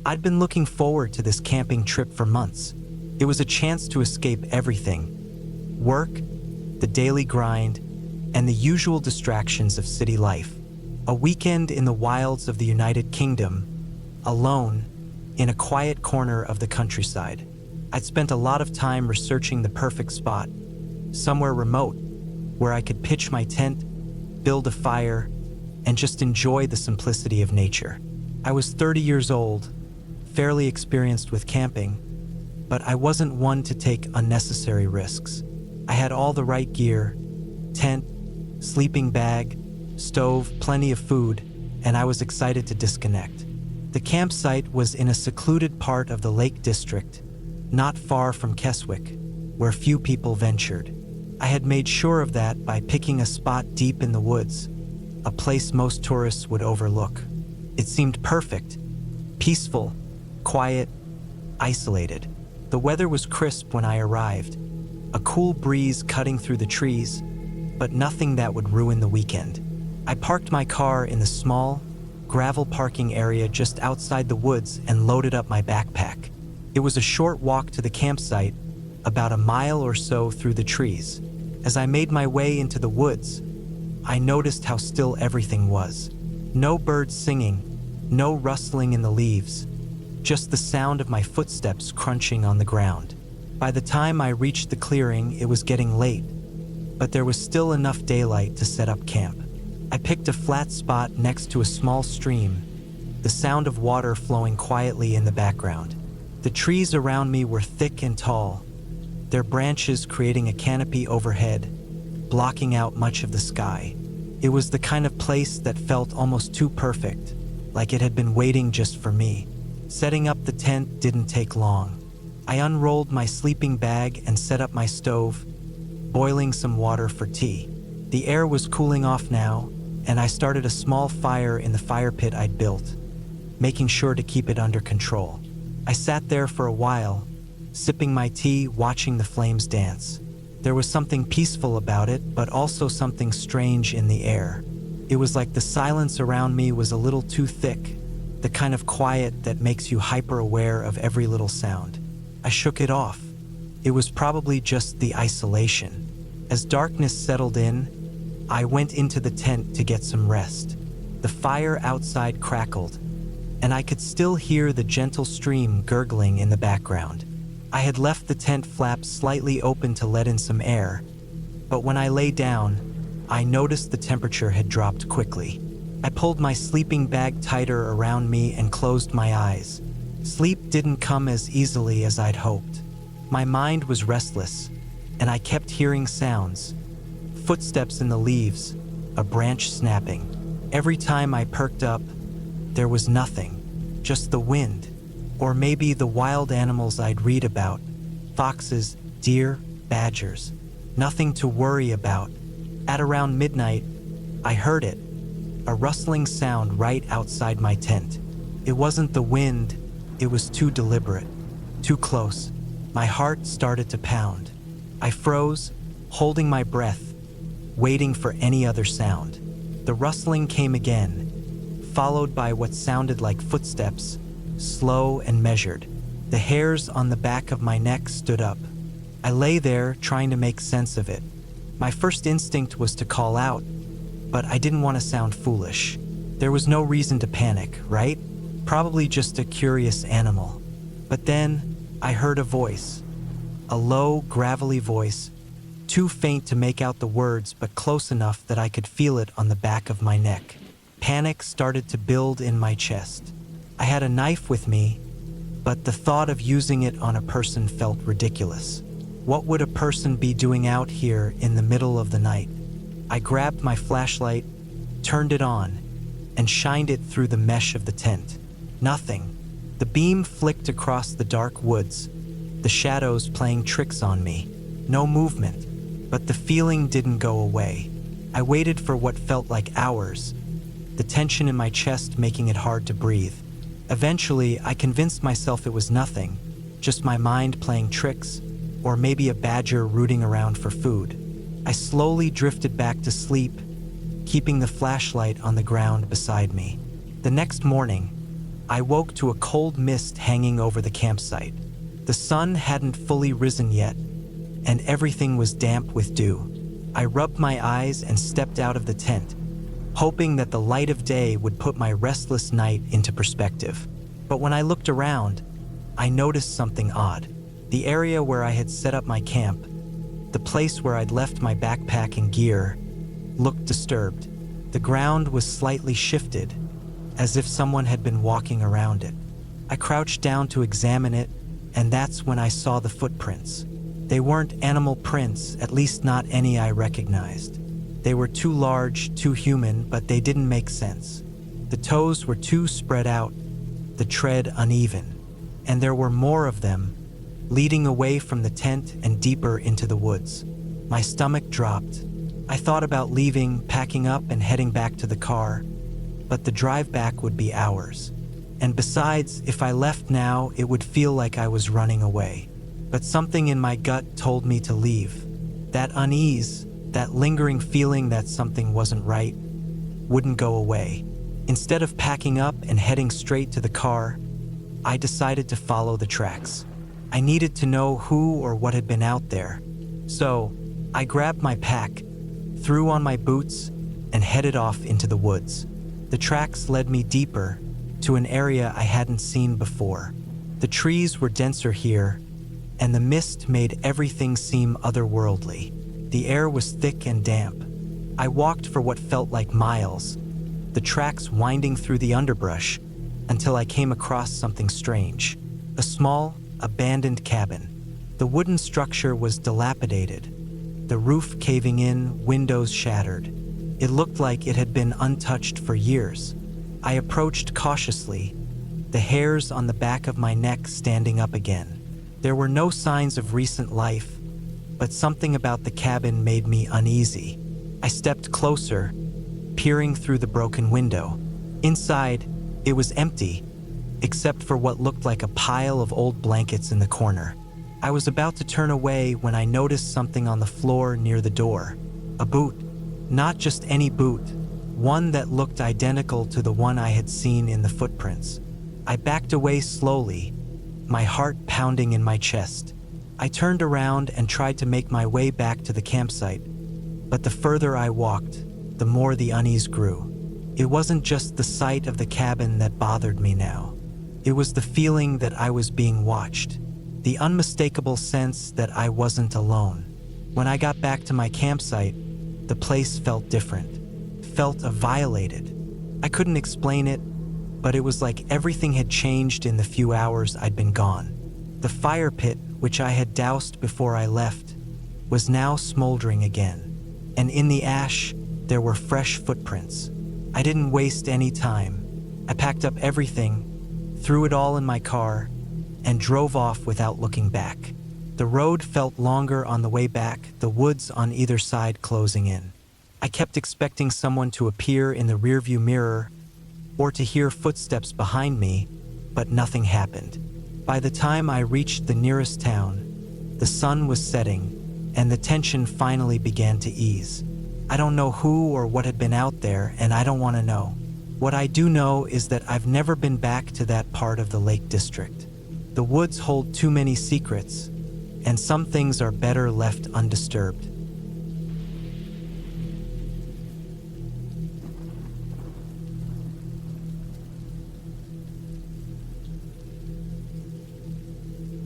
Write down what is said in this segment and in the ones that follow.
I'd been looking forward to this camping trip for months. It was a chance to escape everything: work, the daily grind, and the usual distractions of city life. A weekend in the wilds of the United Kingdom, alone, in a quiet corner of the countryside. I'd spent a lot of time researching the perfect spot, somewhere remote, where I could pitch my tent, build a fire, and just enjoy the simplicity of nature. I was 30 years old, fairly experienced with camping, but I wasn't one to take unnecessary risks. I had all the right gear: tent, sleeping bag, stove, plenty of food, and I was excited to disconnect. The campsite was in a secluded part of the Lake District, not far from Keswick, where few people ventured. I had made sure of that by picking a spot deep in the woods, a place most tourists would overlook. It seemed perfect, peaceful, quiet, isolated. The weather was crisp when I arrived, a cool breeze cutting through the trees, but nothing that would ruin the weekend. I parked my car in the small, gravel parking area just outside the woods and loaded up my backpack. It was a short walk to the campsite, about a mile or so through the trees. As I made my way into the woods, I noticed how still everything was. No birds singing, no rustling in the leaves, just the sound of my footsteps crunching on the ground. By the time I reached the clearing, it was getting late, but there was still enough daylight to set up camp. I picked a flat spot next to a small stream, the sound of water flowing quietly in the background. The trees around me were thick and tall, their branches creating a canopy overhead, blocking out much of the sky. It was the kind of place that felt almost too perfect, like it had been waiting just for me. Setting up the tent didn't take long. I unrolled my sleeping bag and set up my stove, boiling some water for tea. The air was cooling off now, and I started a small fire in the fire pit I'd built, making sure to keep it under control. I sat there for a while, sipping my tea, watching the flames dance. There was something peaceful about it, but also something strange in the air. It was like the silence around me was a little too thick, the kind of quiet that makes you hyper-aware of every little sound. I shook it off. It was probably just the isolation. As darkness settled in, I went into the tent to get some rest. The fire outside crackled, and I could still hear the gentle stream gurgling in the background. I had left the tent flap slightly open to let in some air, but when I lay down, I noticed the temperature had dropped quickly. I pulled my sleeping bag tighter around me and closed my eyes. Sleep didn't come as easily as I'd hoped. My mind was restless, and I kept hearing sounds: footsteps in the leaves, a branch snapping. Every time I perked up, there was nothing, just the wind, or maybe the wild animals I'd read about: foxes, deer, badgers. Nothing to worry about. At around midnight, I heard it, a rustling sound right outside my tent. It wasn't the wind, it was too deliberate, too close. My heart started to pound. I froze, holding my breath, waiting for any other sound. The rustling came again, followed by what sounded like footsteps, slow and measured. The hairs on the back of my neck stood up. I lay there trying to make sense of it. My first instinct was to call out, but I didn't want to sound foolish. There was no reason to panic, right? Probably just a curious animal. But then I heard a voice, a low, gravelly voice, too faint to make out the words, but close enough that I could feel it on the back of my neck. Panic started to build in my chest. I had a knife with me, but the thought of using it on a person felt ridiculous. What would a person be doing out here in the middle of the night? I grabbed my flashlight, turned it on, and shined it through the mesh of the tent. Nothing. The beam flicked across the dark woods, the shadows playing tricks on me. No movement, but the feeling didn't go away. I waited for what felt like hours, the tension in my chest making it hard to breathe. Eventually, I convinced myself it was nothing, just my mind playing tricks, or maybe a badger rooting around for food. I slowly drifted back to sleep, keeping the flashlight on the ground beside me. The next morning, I woke to a cold mist hanging over the campsite. The sun hadn't fully risen yet, and everything was damp with dew. I rubbed my eyes and stepped out of the tent, hoping that the light of day would put my restless night into perspective. But when I looked around, I noticed something odd. The area where I had set up my camp, the place where I'd left my backpack and gear, looked disturbed. The ground was slightly shifted, as if someone had been walking around it. I crouched down to examine it, and that's when I saw the footprints. They weren't animal prints, at least not any I recognized. They were too large, too human, but they didn't make sense. The toes were too spread out, the tread uneven, and there were more of them, leading away from the tent and deeper into the woods. My stomach dropped. I thought about leaving, packing up, and heading back to the car, but the drive back would be hours. And besides, if I left now, it would feel like I was running away. But something in my gut told me to leave. That unease, that lingering feeling that something wasn't right, wouldn't go away. Instead of packing up and heading straight to the car, I decided to follow the tracks. I needed to know who or what had been out there. So, I grabbed my pack, threw on my boots, and headed off into the woods. The tracks led me deeper, to an area I hadn't seen before. The trees were denser here, and the mist made everything seem otherworldly. The air was thick and damp. I walked for what felt like miles, the tracks winding through the underbrush, until I came across something strange. A small, abandoned cabin. The wooden structure was dilapidated, the roof caving in, windows shattered. It looked like it had been untouched for years. I approached cautiously, the hairs on the back of my neck standing up again. There were no signs of recent life, but something about the cabin made me uneasy. I stepped closer, peering through the broken window. Inside, it was empty, except for what looked like a pile of old blankets in the corner. I was about to turn away when I noticed something on the floor near the door. A boot. Not just any boot, one that looked identical to the one I had seen in the footprints. I backed away slowly, my heart pounding in my chest. I turned around and tried to make my way back to the campsite, but the further I walked, the more the unease grew. It wasn't just the sight of the cabin that bothered me now. It was the feeling that I was being watched, the unmistakable sense that I wasn't alone. When I got back to my campsite, the place felt different, felt violated. I couldn't explain it, but it was like everything had changed in the few hours I'd been gone. The fire pit, which I had doused before I left, was now smoldering again, and in the ash, there were fresh footprints. I didn't waste any time. I packed up everything, threw it all in my car, and drove off without looking back. The road felt longer on the way back, the woods on either side closing in. I kept expecting someone to appear in the rearview mirror or to hear footsteps behind me, but nothing happened. By the time I reached the nearest town, the sun was setting, and the tension finally began to ease. I don't know who or what had been out there, and I don't want to know. What I do know is that I've never been back to that part of the Lake District. The woods hold too many secrets, and some things are better left undisturbed.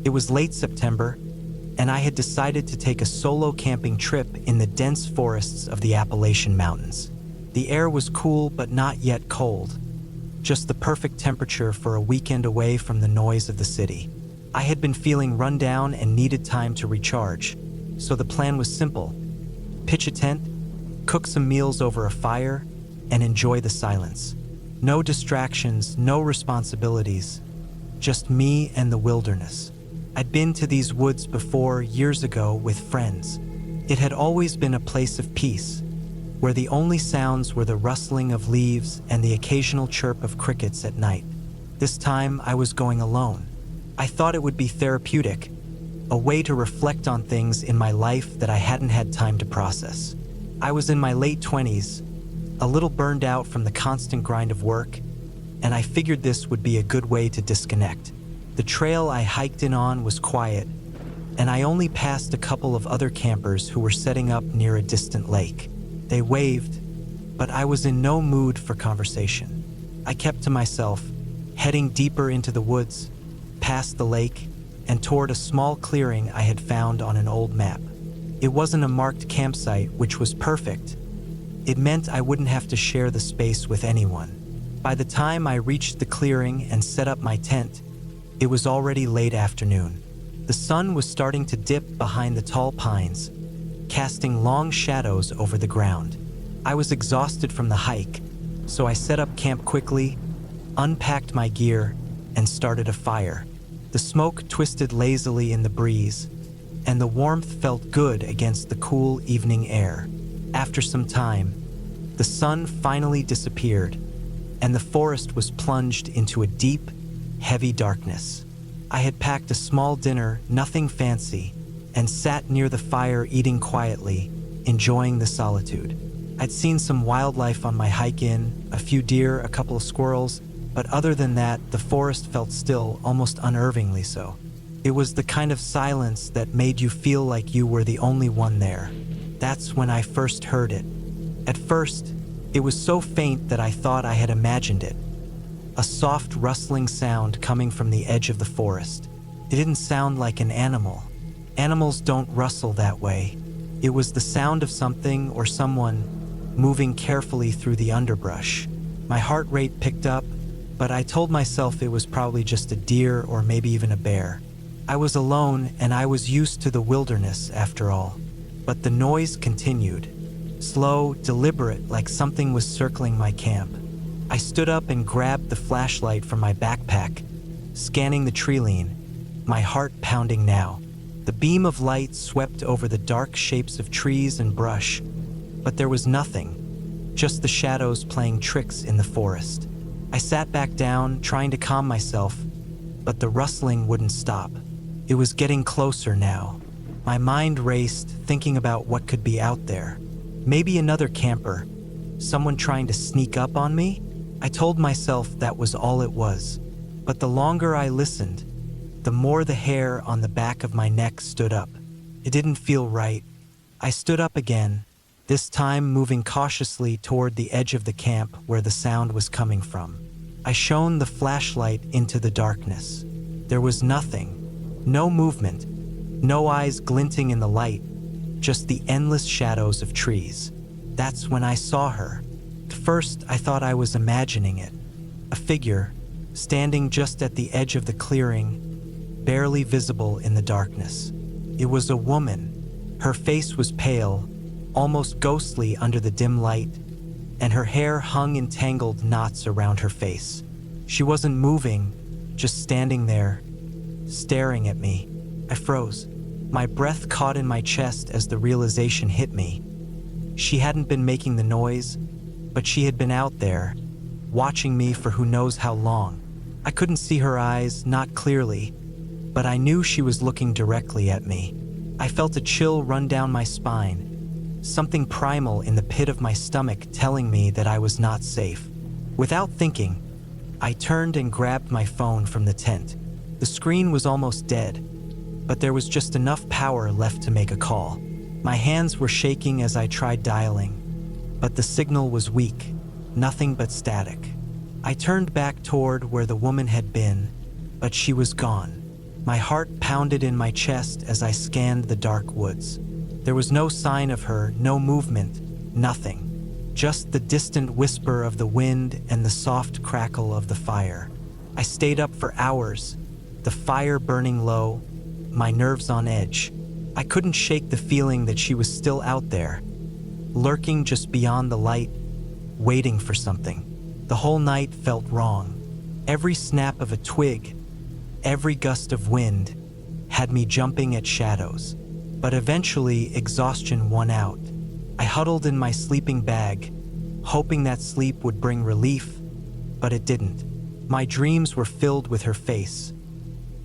It was late September, and I had decided to take a solo camping trip in the dense forests of the Appalachian Mountains. The air was cool but not yet cold, just the perfect temperature for a weekend away from the noise of the city. I had been feeling run down and needed time to recharge, so the plan was simple. Pitch a tent, cook some meals over a fire, and enjoy the silence. No distractions, no responsibilities, just me and the wilderness. I'd been to these woods before, years ago, with friends. It had always been a place of peace, where the only sounds were the rustling of leaves and the occasional chirp of crickets at night. This time, I was going alone. I thought it would be therapeutic, a way to reflect on things in my life that I hadn't had time to process. I was in my late 20s, a little burned out from the constant grind of work, and I figured this would be a good way to disconnect. The trail I hiked in on was quiet, and I only passed a couple of other campers who were setting up near a distant lake. They waved, but I was in no mood for conversation. I kept to myself, heading deeper into the woods, past the lake, and toward a small clearing I had found on an old map. It wasn't a marked campsite, which was perfect. It meant I wouldn't have to share the space with anyone. By the time I reached the clearing and set up my tent, it was already late afternoon. The sun was starting to dip behind the tall pines, casting long shadows over the ground. I was exhausted from the hike, so I set up camp quickly, unpacked my gear, and started a fire. The smoke twisted lazily in the breeze, and the warmth felt good against the cool evening air. After some time, the sun finally disappeared, and the forest was plunged into a deep, heavy darkness. I had packed a small dinner, nothing fancy, and sat near the fire eating quietly, enjoying the solitude. I'd seen some wildlife on my hike in, a few deer, a couple of squirrels, but other than that, the forest felt still, almost unnervingly so. It was the kind of silence that made you feel like you were the only one there. That's when I first heard it. At first, it was so faint that I thought I had imagined it. A soft rustling sound coming from the edge of the forest. It didn't sound like an animal. Animals don't rustle that way. It was the sound of something or someone moving carefully through the underbrush. My heart rate picked up, but I told myself it was probably just a deer or maybe even a bear. I was alone and I was used to the wilderness after all. But the noise continued, slow, deliberate, like something was circling my camp. I stood up and grabbed the flashlight from my backpack, scanning the treeline, my heart pounding now. The beam of light swept over the dark shapes of trees and brush, but there was nothing, just the shadows playing tricks in the forest. I sat back down, trying to calm myself, but the rustling wouldn't stop. It was getting closer now. My mind raced, thinking about what could be out there. Maybe another camper, someone trying to sneak up on me? I told myself that was all it was. But the longer I listened, the more the hair on the back of my neck stood up. It didn't feel right. I stood up again, this time moving cautiously toward the edge of the camp where the sound was coming from. I shone the flashlight into the darkness. There was nothing, no movement, no eyes glinting in the light, just the endless shadows of trees. That's when I saw her. At first, I thought I was imagining it. A figure, standing just at the edge of the clearing, barely visible in the darkness. It was a woman. Her face was pale, almost ghostly under the dim light, and her hair hung in tangled knots around her face. She wasn't moving, just standing there, staring at me. I froze. My breath caught in my chest as the realization hit me. She hadn't been making the noise, but she had been out there, watching me for who knows how long. I couldn't see her eyes, not clearly, but I knew she was looking directly at me. I felt a chill run down my spine, something primal in the pit of my stomach telling me that I was not safe. Without thinking, I turned and grabbed my phone from the tent. The screen was almost dead, but there was just enough power left to make a call. My hands were shaking as I tried dialing, but the signal was weak, nothing but static. I turned back toward where the woman had been, but she was gone. My heart pounded in my chest as I scanned the dark woods. There was no sign of her, no movement, nothing. Just the distant whisper of the wind and the soft crackle of the fire. I stayed up for hours, the fire burning low, my nerves on edge. I couldn't shake the feeling that she was still out there, lurking just beyond the light, waiting for something. The whole night felt wrong. Every snap of a twig, every gust of wind had me jumping at shadows. But eventually, exhaustion won out. I huddled in my sleeping bag, hoping that sleep would bring relief, but it didn't. My dreams were filled with her face,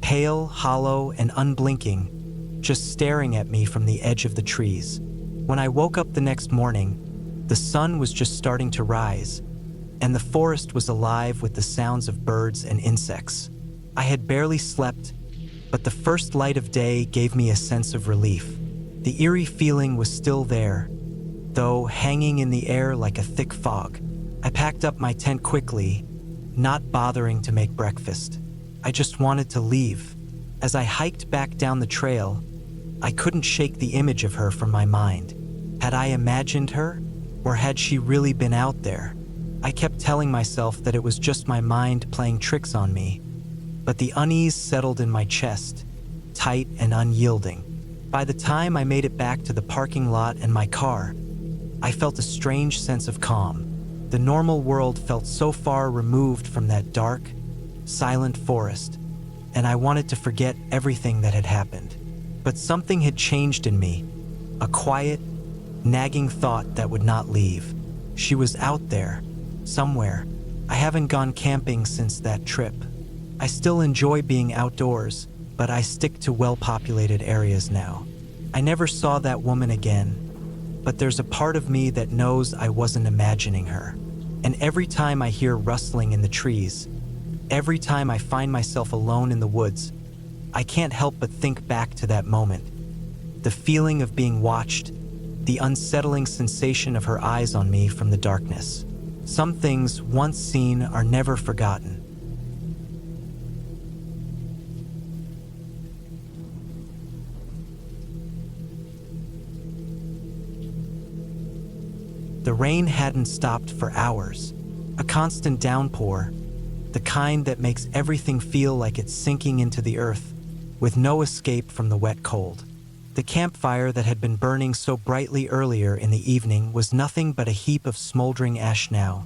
pale, hollow, and unblinking, just staring at me from the edge of the trees. When I woke up the next morning, the sun was just starting to rise, and the forest was alive with the sounds of birds and insects. I had barely slept, but the first light of day gave me a sense of relief. The eerie feeling was still there, though hanging in the air like a thick fog. I packed up my tent quickly, not bothering to make breakfast. I just wanted to leave. As I hiked back down the trail, I couldn't shake the image of her from my mind. Had I imagined her, or had she really been out there? I kept telling myself that it was just my mind playing tricks on me, but the unease settled in my chest, tight and unyielding. By the time I made it back to the parking lot and my car, I felt a strange sense of calm. The normal world felt so far removed from that dark, silent forest, and I wanted to forget everything that had happened. But something had changed in me, a quiet, nagging thought that would not leave. She was out there, somewhere. I haven't gone camping since that trip. I still enjoy being outdoors, but I stick to well-populated areas now. I never saw that woman again, but there's a part of me that knows I wasn't imagining her. And every time I hear rustling in the trees, every time I find myself alone in the woods, I can't help but think back to that moment. The feeling of being watched, the unsettling sensation of her eyes on me from the darkness. Some things once seen are never forgotten. The rain hadn't stopped for hours, a constant downpour, the kind that makes everything feel like it's sinking into the earth, with no escape from the wet cold. The campfire that had been burning so brightly earlier in the evening was nothing but a heap of smoldering ash now,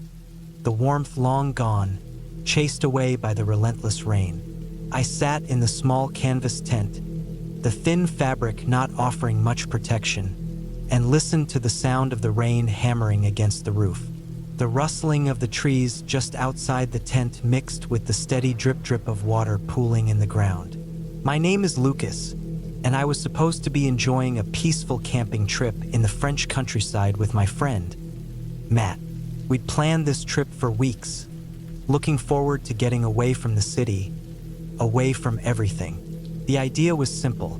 the warmth long gone, chased away by the relentless rain. I sat in the small canvas tent, the thin fabric not offering much protection, and listened to the sound of the rain hammering against the roof. The rustling of the trees just outside the tent mixed with the steady drip-drip of water pooling in the ground. My name is Lucas, and I was supposed to be enjoying a peaceful camping trip in the French countryside with my friend, Matt. We'd planned this trip for weeks, looking forward to getting away from the city, away from everything. The idea was simple.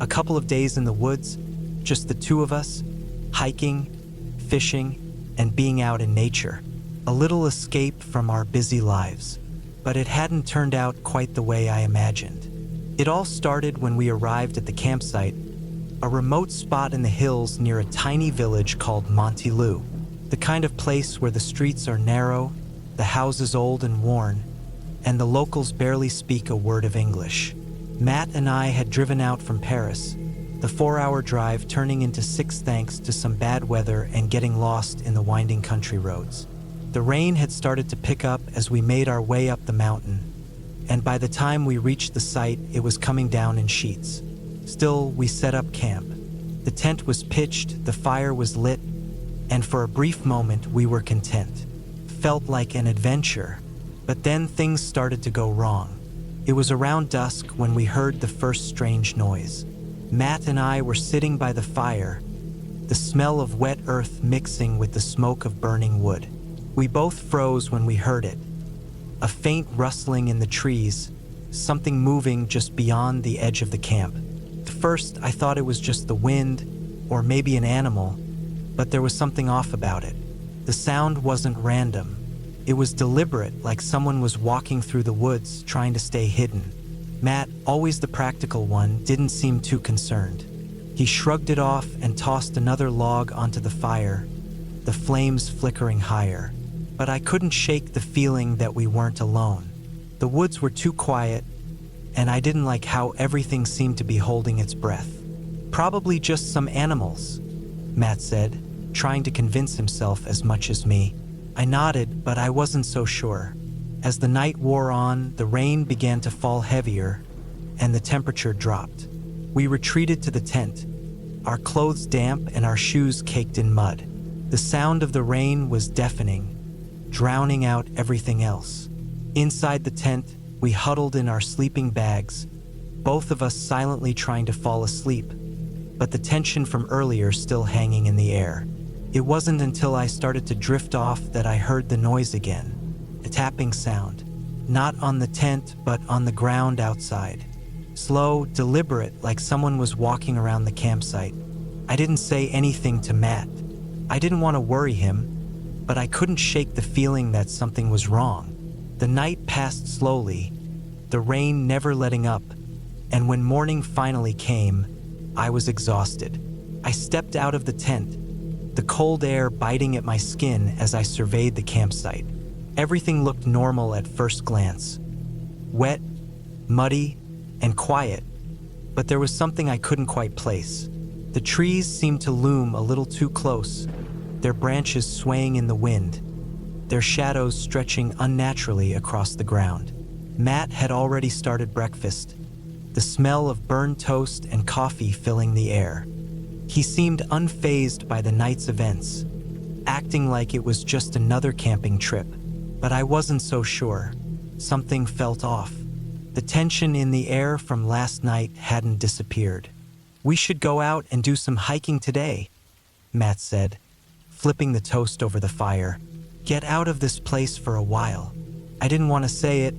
A couple of days in the woods, just the two of us, hiking, fishing, and being out in nature. A little escape from our busy lives. But it hadn't turned out quite the way I imagined. It all started when we arrived at the campsite, a remote spot in the hills near a tiny village called Montilou, the kind of place where the streets are narrow, the houses old and worn, and the locals barely speak a word of English. Matt and I had driven out from Paris, the 4-hour drive turning into 6 thanks to some bad weather and getting lost in the winding country roads. The rain had started to pick up as we made our way up the mountain, and by the time we reached the site, it was coming down in sheets. Still, we set up camp. The tent was pitched, the fire was lit, and for a brief moment, we were content. Felt like an adventure, but then things started to go wrong. It was around dusk when we heard the first strange noise. Matt and I were sitting by the fire, the smell of wet earth mixing with the smoke of burning wood. We both froze when we heard it. A faint rustling in the trees, something moving just beyond the edge of the camp. At first, I thought it was just the wind, or maybe an animal, but there was something off about it. The sound wasn't random. It was deliberate, like someone was walking through the woods, trying to stay hidden. Matt, always the practical one, didn't seem too concerned. He shrugged it off and tossed another log onto the fire, the flames flickering higher. But I couldn't shake the feeling that we weren't alone. The woods were too quiet, and I didn't like how everything seemed to be holding its breath. Probably just some animals, Matt said, trying to convince himself as much as me. I nodded, but I wasn't so sure. As the night wore on, the rain began to fall heavier, and the temperature dropped. We retreated to the tent, our clothes damp and our shoes caked in mud. The sound of the rain was deafening, drowning out everything else. Inside the tent, we huddled in our sleeping bags, both of us silently trying to fall asleep, but the tension from earlier still hanging in the air. It wasn't until I started to drift off that I heard the noise again, a tapping sound, not on the tent but on the ground outside. Slow, deliberate, like someone was walking around the campsite. I didn't say anything to Matt. I didn't want to worry him, but I couldn't shake the feeling that something was wrong. The night passed slowly, the rain never letting up, and when morning finally came, I was exhausted. I stepped out of the tent, the cold air biting at my skin as I surveyed the campsite. Everything looked normal at first glance. Wet, muddy, and quiet, but there was something I couldn't quite place. The trees seemed to loom a little too close, their branches swaying in the wind, their shadows stretching unnaturally across the ground. Matt had already started breakfast, the smell of burned toast and coffee filling the air. He seemed unfazed by the night's events, acting like it was just another camping trip. But I wasn't so sure. Something felt off. The tension in the air from last night hadn't disappeared. "We should go out and do some hiking today," Matt said, flipping the toast over the fire. "Get out of this place for a while." I didn't want to say it,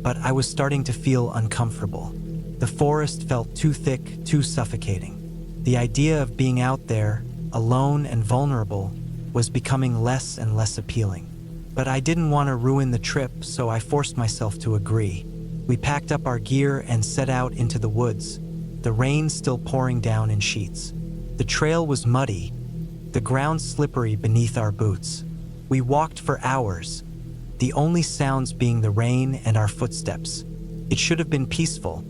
but I was starting to feel uncomfortable. The forest felt too thick, too suffocating. The idea of being out there, alone and vulnerable, was becoming less and less appealing. But I didn't want to ruin the trip, so I forced myself to agree. We packed up our gear and set out into the woods, the rain still pouring down in sheets. The trail was muddy, the ground slippery beneath our boots. We walked for hours, the only sounds being the rain and our footsteps. It should have been peaceful,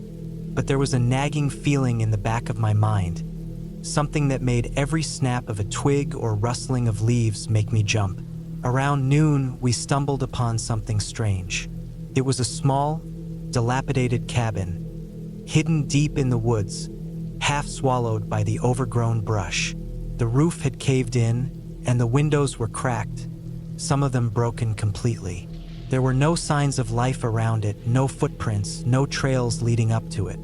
but there was a nagging feeling in the back of my mind, something that made every snap of a twig or rustling of leaves make me jump. Around noon, we stumbled upon something strange. It was a small, dilapidated cabin, hidden deep in the woods, half swallowed by the overgrown brush. The roof had caved in, and the windows were cracked, some of them broken completely. There were no signs of life around it, no footprints, no trails leading up to it.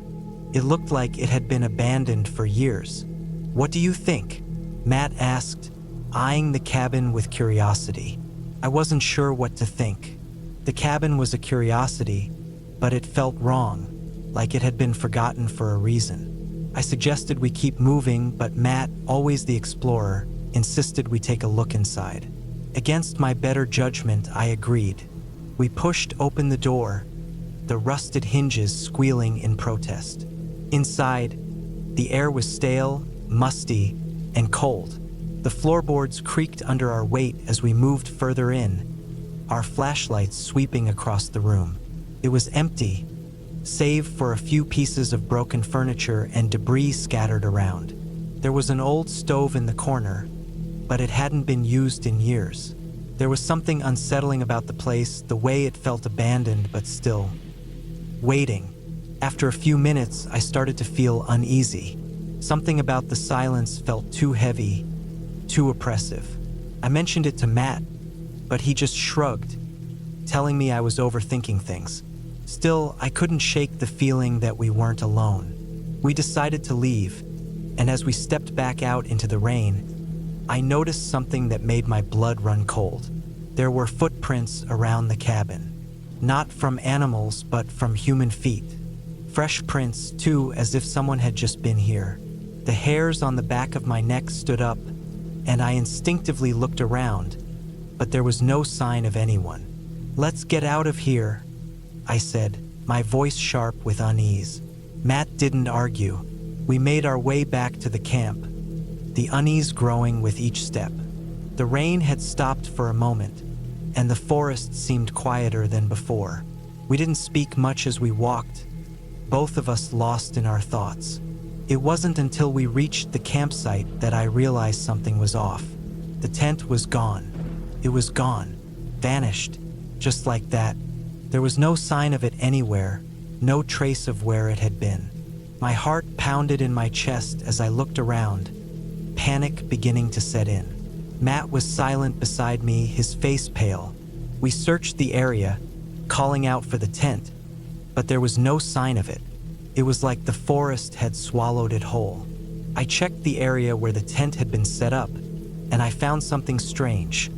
It looked like it had been abandoned for years. "What do you think?" Matt asked, eyeing the cabin with curiosity. I wasn't sure what to think. The cabin was a curiosity, but it felt wrong, like it had been forgotten for a reason. I suggested we keep moving, but Matt, always the explorer, insisted we take a look inside. Against my better judgment, I agreed. We pushed open the door, the rusted hinges squealing in protest. Inside, the air was stale, musty, and cold. The floorboards creaked under our weight as we moved further in, our flashlights sweeping across the room. It was empty, save for a few pieces of broken furniture and debris scattered around. There was an old stove in the corner, but it hadn't been used in years. There was something unsettling about the place, the way it felt abandoned but still waiting. After a few minutes, I started to feel uneasy. Something about the silence felt too heavy, too oppressive. I mentioned it to Matt, but he just shrugged, telling me I was overthinking things. Still, I couldn't shake the feeling that we weren't alone. We decided to leave, and as we stepped back out into the rain, I noticed something that made my blood run cold. There were footprints around the cabin, not from animals, but from human feet. Fresh prints, too, as if someone had just been here. The hairs on the back of my neck stood up, and I instinctively looked around, but there was no sign of anyone. "Let's get out of here," I said, my voice sharp with unease. Matt didn't argue. We made our way back to the camp, the unease growing with each step. The rain had stopped for a moment, and the forest seemed quieter than before. We didn't speak much as we walked, both of us lost in our thoughts. It wasn't until we reached the campsite that I realized something was off. The tent was gone. It was gone, vanished, just like that. There was no sign of it anywhere, no trace of where it had been. My heart pounded in my chest as I looked around, panic beginning to set in. Matt was silent beside me, his face pale. We searched the area, calling out for the tent, but there was no sign of it. It was like the forest had swallowed it whole. I checked the area where the tent had been set up, and I found something strange.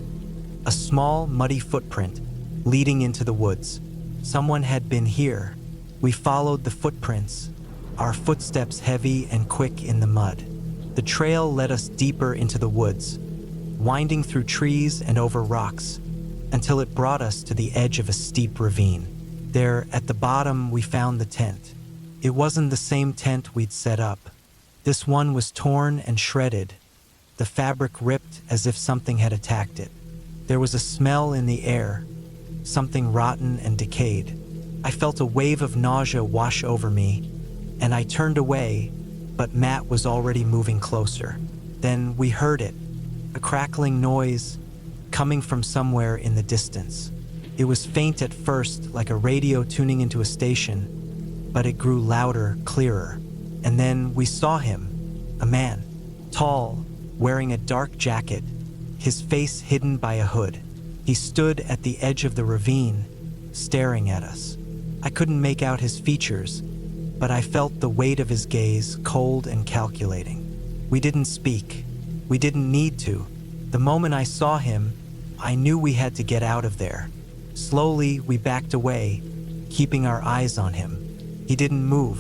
A small, muddy footprint leading into the woods. Someone had been here. We followed the footprints, our footsteps heavy and quick in the mud. The trail led us deeper into the woods, winding through trees and over rocks, until it brought us to the edge of a steep ravine. There, at the bottom, we found the tent. It wasn't the same tent we'd set up. This one was torn and shredded, the fabric ripped as if something had attacked it. There was a smell in the air, something rotten and decayed. I felt a wave of nausea wash over me, and I turned away, but Matt was already moving closer. Then we heard it, a crackling noise coming from somewhere in the distance. It was faint at first, like a radio tuning into a station, but it grew louder, clearer. And then we saw him, a man, tall, wearing a dark jacket, his face hidden by a hood. He stood at the edge of the ravine, staring at us. I couldn't make out his features, but I felt the weight of his gaze, cold and calculating. We didn't speak. We didn't need to. The moment I saw him, I knew we had to get out of there. Slowly, we backed away, keeping our eyes on him. He didn't move.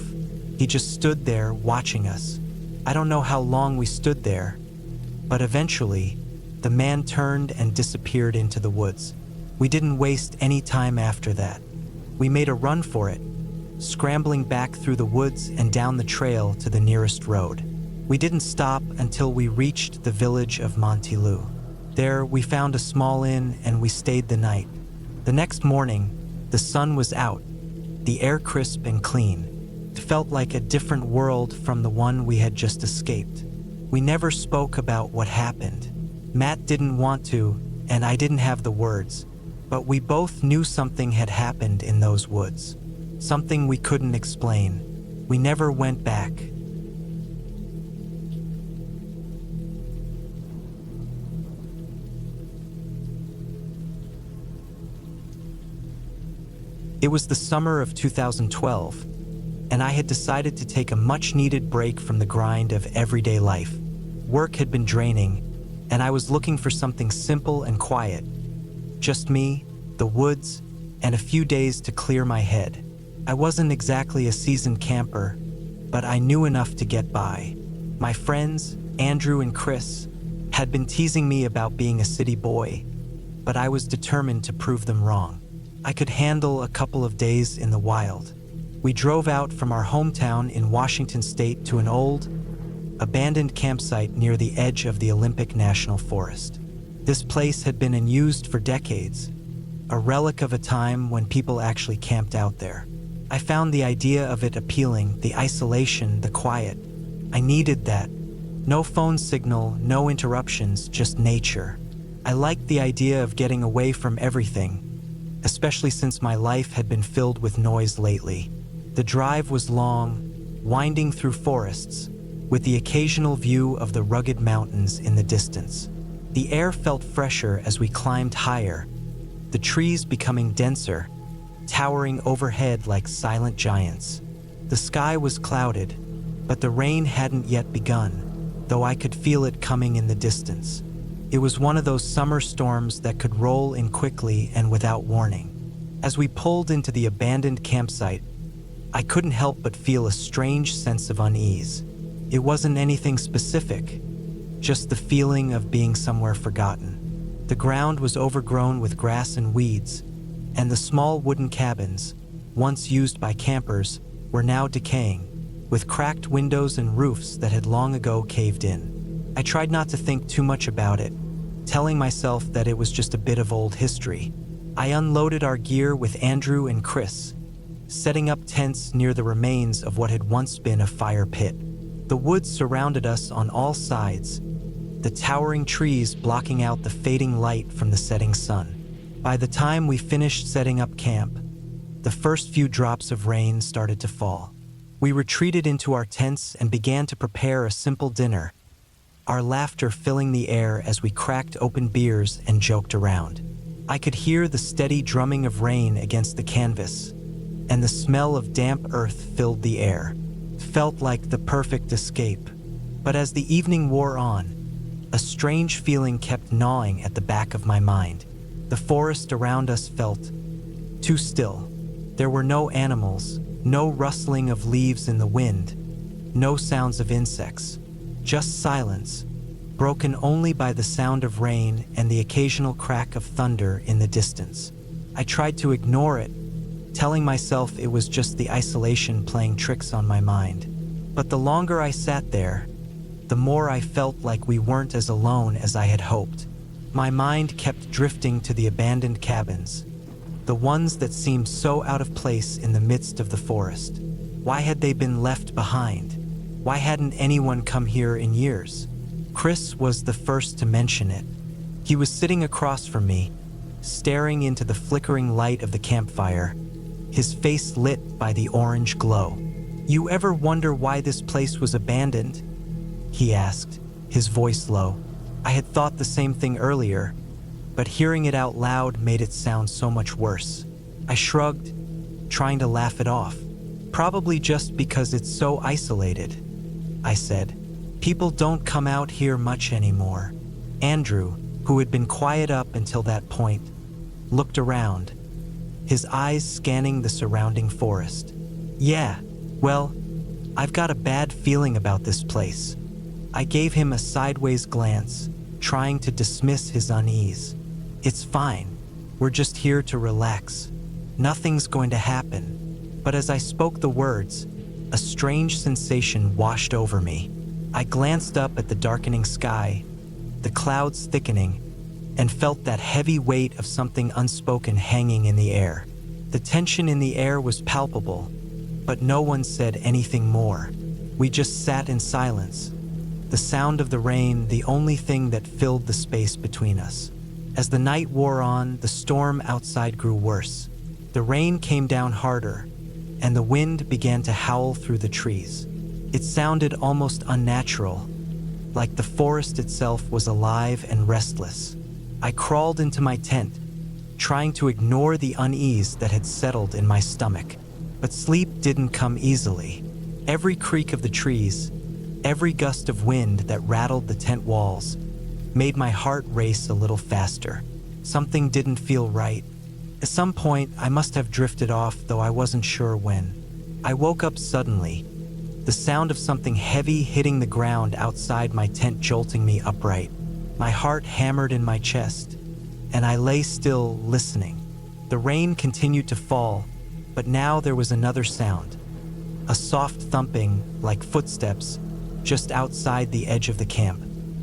He just stood there, watching us. I don't know how long we stood there, but eventually, the man turned and disappeared into the woods. We didn't waste any time after that. We made a run for it, scrambling back through the woods and down the trail to the nearest road. We didn't stop until we reached the village of Montilou. There, we found a small inn and we stayed the night. The next morning, the sun was out, the air crisp and clean. It felt like a different world from the one we had just escaped. We never spoke about what happened. Matt didn't want to, and I didn't have the words, but we both knew something had happened in those woods. Something we couldn't explain. We never went back. It was the summer of 2012, and I had decided to take a much-needed break from the grind of everyday life. Work had been draining, and I was looking for something simple and quiet. Just me, the woods, and a few days to clear my head. I wasn't exactly a seasoned camper, but I knew enough to get by. My friends, Andrew and Chris, had been teasing me about being a city boy, but I was determined to prove them wrong. I could handle a couple of days in the wild. We drove out from our hometown in Washington State to an old, abandoned campsite near the edge of the Olympic National Forest. This place had been unused for decades, a relic of a time when people actually camped out there. I found the idea of it appealing, the isolation, the quiet. I needed that. No phone signal, no interruptions, just nature. I liked the idea of getting away from everything, especially since my life had been filled with noise lately. The drive was long, winding through forests, with the occasional view of the rugged mountains in the distance. The air felt fresher as we climbed higher, the trees becoming denser, towering overhead like silent giants. The sky was clouded, but the rain hadn't yet begun, though I could feel it coming in the distance. It was one of those summer storms that could roll in quickly and without warning. As we pulled into the abandoned campsite, I couldn't help but feel a strange sense of unease. It wasn't anything specific, just the feeling of being somewhere forgotten. The ground was overgrown with grass and weeds, and the small wooden cabins, once used by campers, were now decaying, with cracked windows and roofs that had long ago caved in. I tried not to think too much about it, telling myself that it was just a bit of old history. I unloaded our gear with Andrew and Chris, setting up tents near the remains of what had once been a fire pit. The woods surrounded us on all sides, the towering trees blocking out the fading light from the setting sun. By the time we finished setting up camp, the first few drops of rain started to fall. We retreated into our tents and began to prepare a simple dinner, our laughter filling the air as we cracked open beers and joked around. I could hear the steady drumming of rain against the canvas, and the smell of damp earth filled the air. It felt like the perfect escape. But as the evening wore on, A strange feeling kept gnawing at the back of my mind. The forest around us felt too still. There were no animals, no rustling of leaves in the wind, no sounds of insects, just silence, broken only by the sound of rain and the occasional crack of thunder in the distance. I tried to ignore it, telling myself it was just the isolation playing tricks on my mind. But the longer I sat there, the more I felt like we weren't as alone as I had hoped. My mind kept drifting to the abandoned cabins, the ones that seemed so out of place in the midst of the forest. Why had they been left behind? Why hadn't anyone come here in years? Chris was the first to mention it. He was sitting across from me, staring into the flickering light of the campfire, his face lit by the orange glow. "You ever wonder why this place was abandoned?" he asked, his voice low. I had thought the same thing earlier, but hearing it out loud made it sound so much worse. I shrugged, trying to laugh it off. "Probably just because it's so isolated," I said. "People don't come out here much anymore." Andrew, who had been quiet up until that point, looked around, his eyes scanning the surrounding forest. "Yeah, well, I've got a bad feeling about this place." I gave him a sideways glance, trying to dismiss his unease. "It's fine. We're just here to relax. Nothing's going to happen." But as I spoke the words, a strange sensation washed over me. I glanced up at the darkening sky, the clouds thickening, and felt that heavy weight of something unspoken hanging in the air. The tension in the air was palpable, but no one said anything more. We just sat in silence, the sound of the rain the only thing that filled the space between us. As the night wore on, the storm outside grew worse. The rain came down harder, and the wind began to howl through the trees. It sounded almost unnatural, like the forest itself was alive and restless. I crawled into my tent, trying to ignore the unease that had settled in my stomach. But sleep didn't come easily. Every creak of the trees, every gust of wind that rattled the tent walls, made my heart race a little faster. Something didn't feel right. At some point, I must have drifted off, though I wasn't sure when. I woke up suddenly, the sound of something heavy hitting the ground outside my tent jolting me upright. My heart hammered in my chest, and I lay still, listening. The rain continued to fall, but now there was another sound. A soft thumping, like footsteps, just outside the edge of the camp.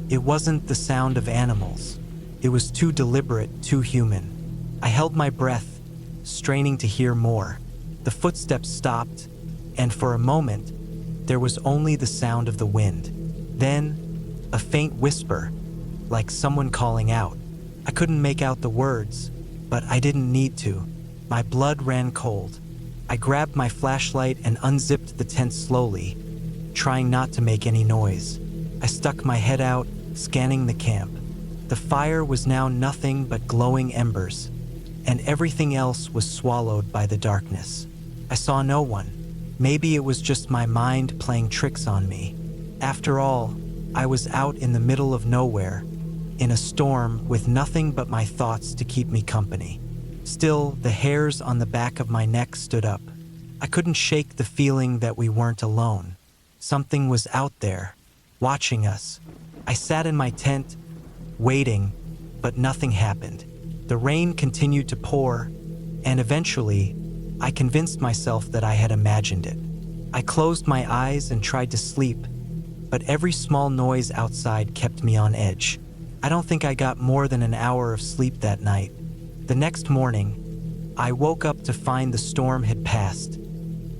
It wasn't the sound of animals. It was too deliberate, too human. I held my breath, straining to hear more. The footsteps stopped, and for a moment, there was only the sound of the wind. Then, a faint whisper, like someone calling out. I couldn't make out the words, but I didn't need to. My blood ran cold. I grabbed my flashlight and unzipped the tent slowly, trying not to make any noise. I stuck my head out, scanning the camp. The fire was now nothing but glowing embers, and everything else was swallowed by the darkness. I saw no one. Maybe it was just my mind playing tricks on me. After all, I was out in the middle of nowhere, in a storm with nothing but my thoughts to keep me company. Still, the hairs on the back of my neck stood up. I couldn't shake the feeling that we weren't alone. Something was out there, watching us. I sat in my tent, waiting, but nothing happened. The rain continued to pour, and eventually, I convinced myself that I had imagined it. I closed my eyes and tried to sleep, but every small noise outside kept me on edge. I don't think I got more than an hour of sleep that night. The next morning, I woke up to find the storm had passed,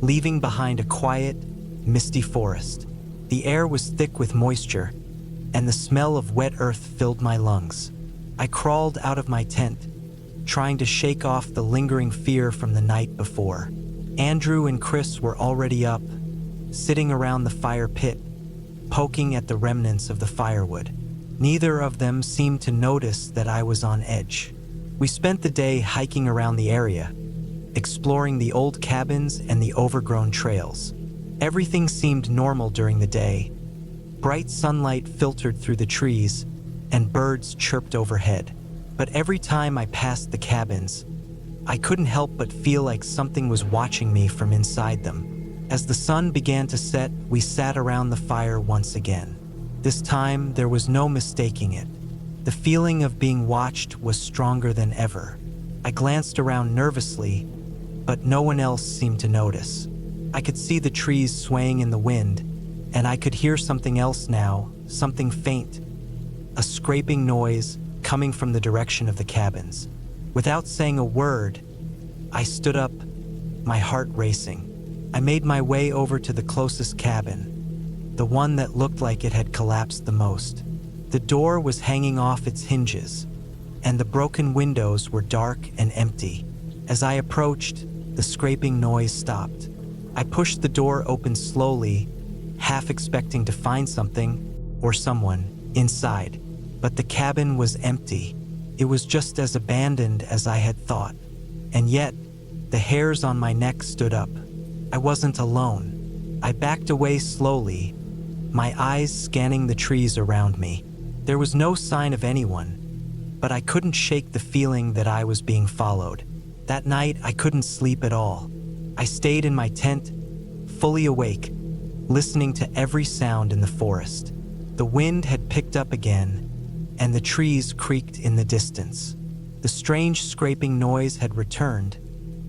leaving behind a quiet, misty forest. The air was thick with moisture, and the smell of wet earth filled my lungs. I crawled out of my tent, trying to shake off the lingering fear from the night before. Andrew and Chris were already up, sitting around the fire pit, poking at the remnants of the firewood. Neither of them seemed to notice that I was on edge. We spent the day hiking around the area, exploring the old cabins and the overgrown trails. Everything seemed normal during the day. Bright sunlight filtered through the trees, and birds chirped overhead. But every time I passed the cabins, I couldn't help but feel like something was watching me from inside them. As the sun began to set, we sat around the fire once again. This time, there was no mistaking it. The feeling of being watched was stronger than ever. I glanced around nervously, but no one else seemed to notice. I could see the trees swaying in the wind, and I could hear something else now, something faint, a scraping noise coming from the direction of the cabins. Without saying a word, I stood up, my heart racing. I made my way over to the closest cabin, the one that looked like it had collapsed the most. The door was hanging off its hinges, and the broken windows were dark and empty. As I approached, the scraping noise stopped. I pushed the door open slowly, half expecting to find something or someone inside. But the cabin was empty. It was just as abandoned as I had thought. And yet, the hairs on my neck stood up. I wasn't alone. I backed away slowly, my eyes scanning the trees around me. There was no sign of anyone, but I couldn't shake the feeling that I was being followed. That night, I couldn't sleep at all. I stayed in my tent, fully awake, listening to every sound in the forest. The wind had picked up again, and the trees creaked in the distance. The strange scraping noise had returned,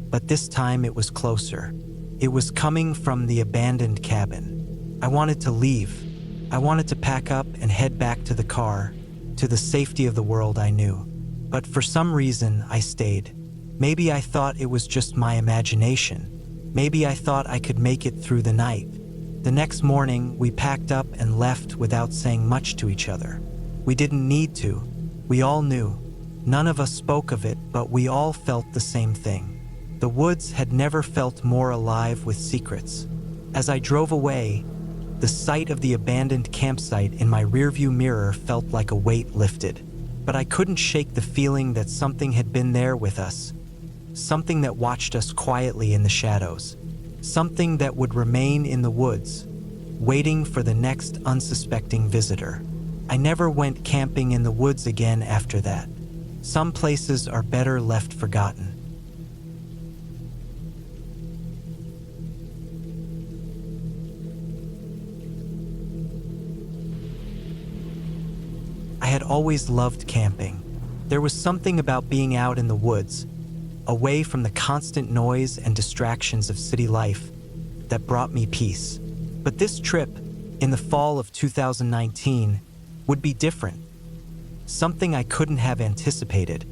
but this time it was closer. It was coming from the abandoned cabin. I wanted to leave. I wanted to pack up and head back to the car, to the safety of the world I knew. But for some reason, I stayed. Maybe I thought it was just my imagination. Maybe I thought I could make it through the night. The next morning, we packed up and left without saying much to each other. We didn't need to. We all knew. None of us spoke of it, but we all felt the same thing. The woods had never felt more alive with secrets. As I drove away, the sight of the abandoned campsite in my rearview mirror felt like a weight lifted. But I couldn't shake the feeling that something had been there with us. Something that watched us quietly in the shadows. Something that would remain in the woods, waiting for the next unsuspecting visitor. I never went camping in the woods again after that. Some places are better left forgotten. I had always loved camping. There was something about being out in the woods, away from the constant noise and distractions of city life, that brought me peace. But this trip, in the fall of 2019, would be different. Something I couldn't have anticipated,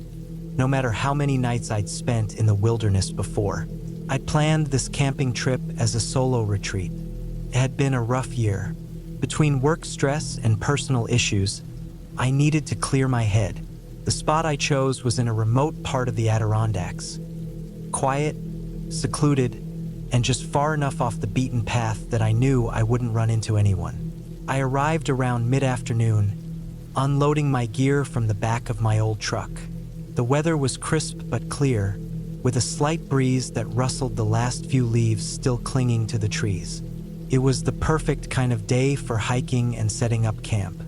no matter how many nights I'd spent in the wilderness before. I'd planned this camping trip as a solo retreat. It had been a rough year. Between work stress and personal issues, I needed to clear my head. The spot I chose was in a remote part of the Adirondacks. Quiet, secluded, and just far enough off the beaten path that I knew I wouldn't run into anyone. I arrived around mid-afternoon, unloading my gear from the back of my old truck. The weather was crisp but clear, with a slight breeze that rustled the last few leaves still clinging to the trees. It was the perfect kind of day for hiking and setting up camp.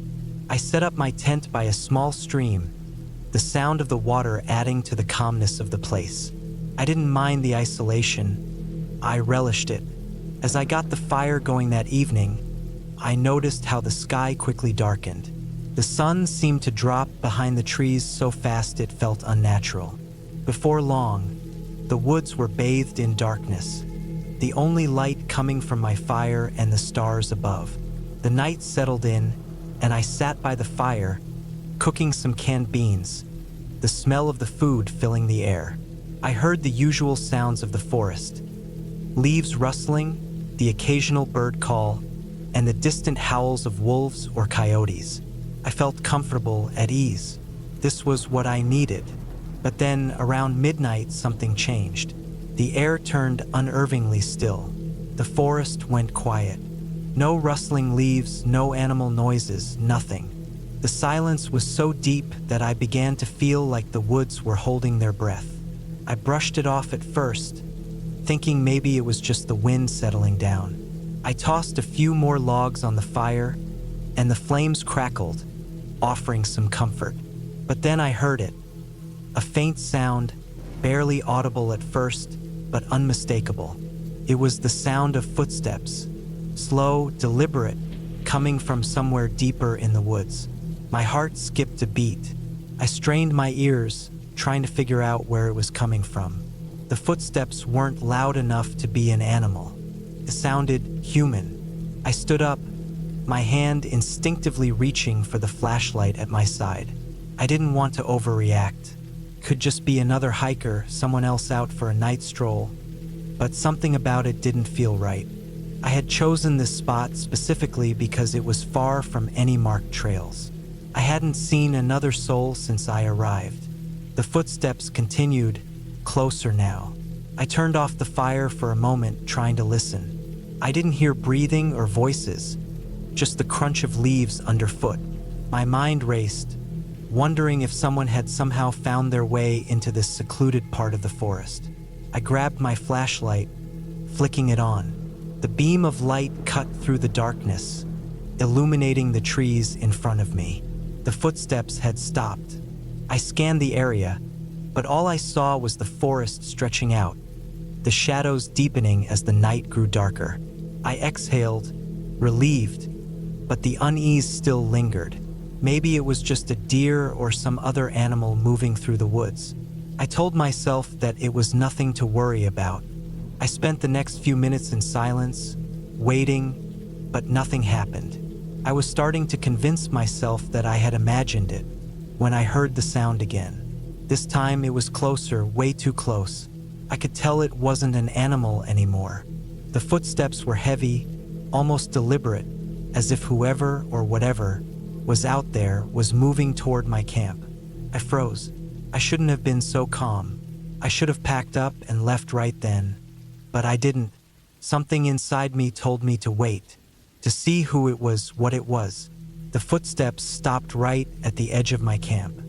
I set up my tent by a small stream, the sound of the water adding to the calmness of the place. I didn't mind the isolation. I relished it. As I got the fire going that evening, I noticed how the sky quickly darkened. The sun seemed to drop behind the trees so fast it felt unnatural. Before long, the woods were bathed in darkness, the only light coming from my fire and the stars above. The night settled in, and I sat by the fire, cooking some canned beans, the smell of the food filling the air. I heard the usual sounds of the forest, leaves rustling, the occasional bird call, and the distant howls of wolves or coyotes. I felt comfortable, at ease. This was what I needed. But then, around midnight, something changed. The air turned unnervingly still. The forest went quiet. No rustling leaves, no animal noises, nothing. The silence was so deep that I began to feel like the woods were holding their breath. I brushed it off at first, thinking maybe it was just the wind settling down. I tossed a few more logs on the fire, and the flames crackled, offering some comfort. But then I heard it. A faint sound, barely audible at first, but unmistakable. It was the sound of footsteps, slow, deliberate, coming from somewhere deeper in the woods. My heart skipped a beat. I strained my ears, trying to figure out where it was coming from. The footsteps weren't loud enough to be an animal. It sounded human. I stood up, my hand instinctively reaching for the flashlight at my side. I didn't want to overreact. Could just be another hiker, someone else out for a night stroll. But something about it didn't feel right. I had chosen this spot specifically because it was far from any marked trails. I hadn't seen another soul since I arrived. The footsteps continued, closer now. I turned off the fire for a moment, trying to listen. I didn't hear breathing or voices, just the crunch of leaves underfoot. My mind raced, wondering if someone had somehow found their way into this secluded part of the forest. I grabbed my flashlight, flicking it on. The beam of light cut through the darkness, illuminating the trees in front of me. The footsteps had stopped. I scanned the area, but all I saw was the forest stretching out, the shadows deepening as the night grew darker. I exhaled, relieved, but the unease still lingered. Maybe it was just a deer or some other animal moving through the woods. I told myself that it was nothing to worry about. I spent the next few minutes in silence, waiting, but nothing happened. I was starting to convince myself that I had imagined it when I heard the sound again. This time it was closer, way too close. I could tell it wasn't an animal anymore. The footsteps were heavy, almost deliberate, as if whoever or whatever was out there was moving toward my camp. I froze. I shouldn't have been so calm. I should have packed up and left right then. But I didn't. Something inside me told me to wait, to see who it was, what it was. The footsteps stopped right at the edge of my camp.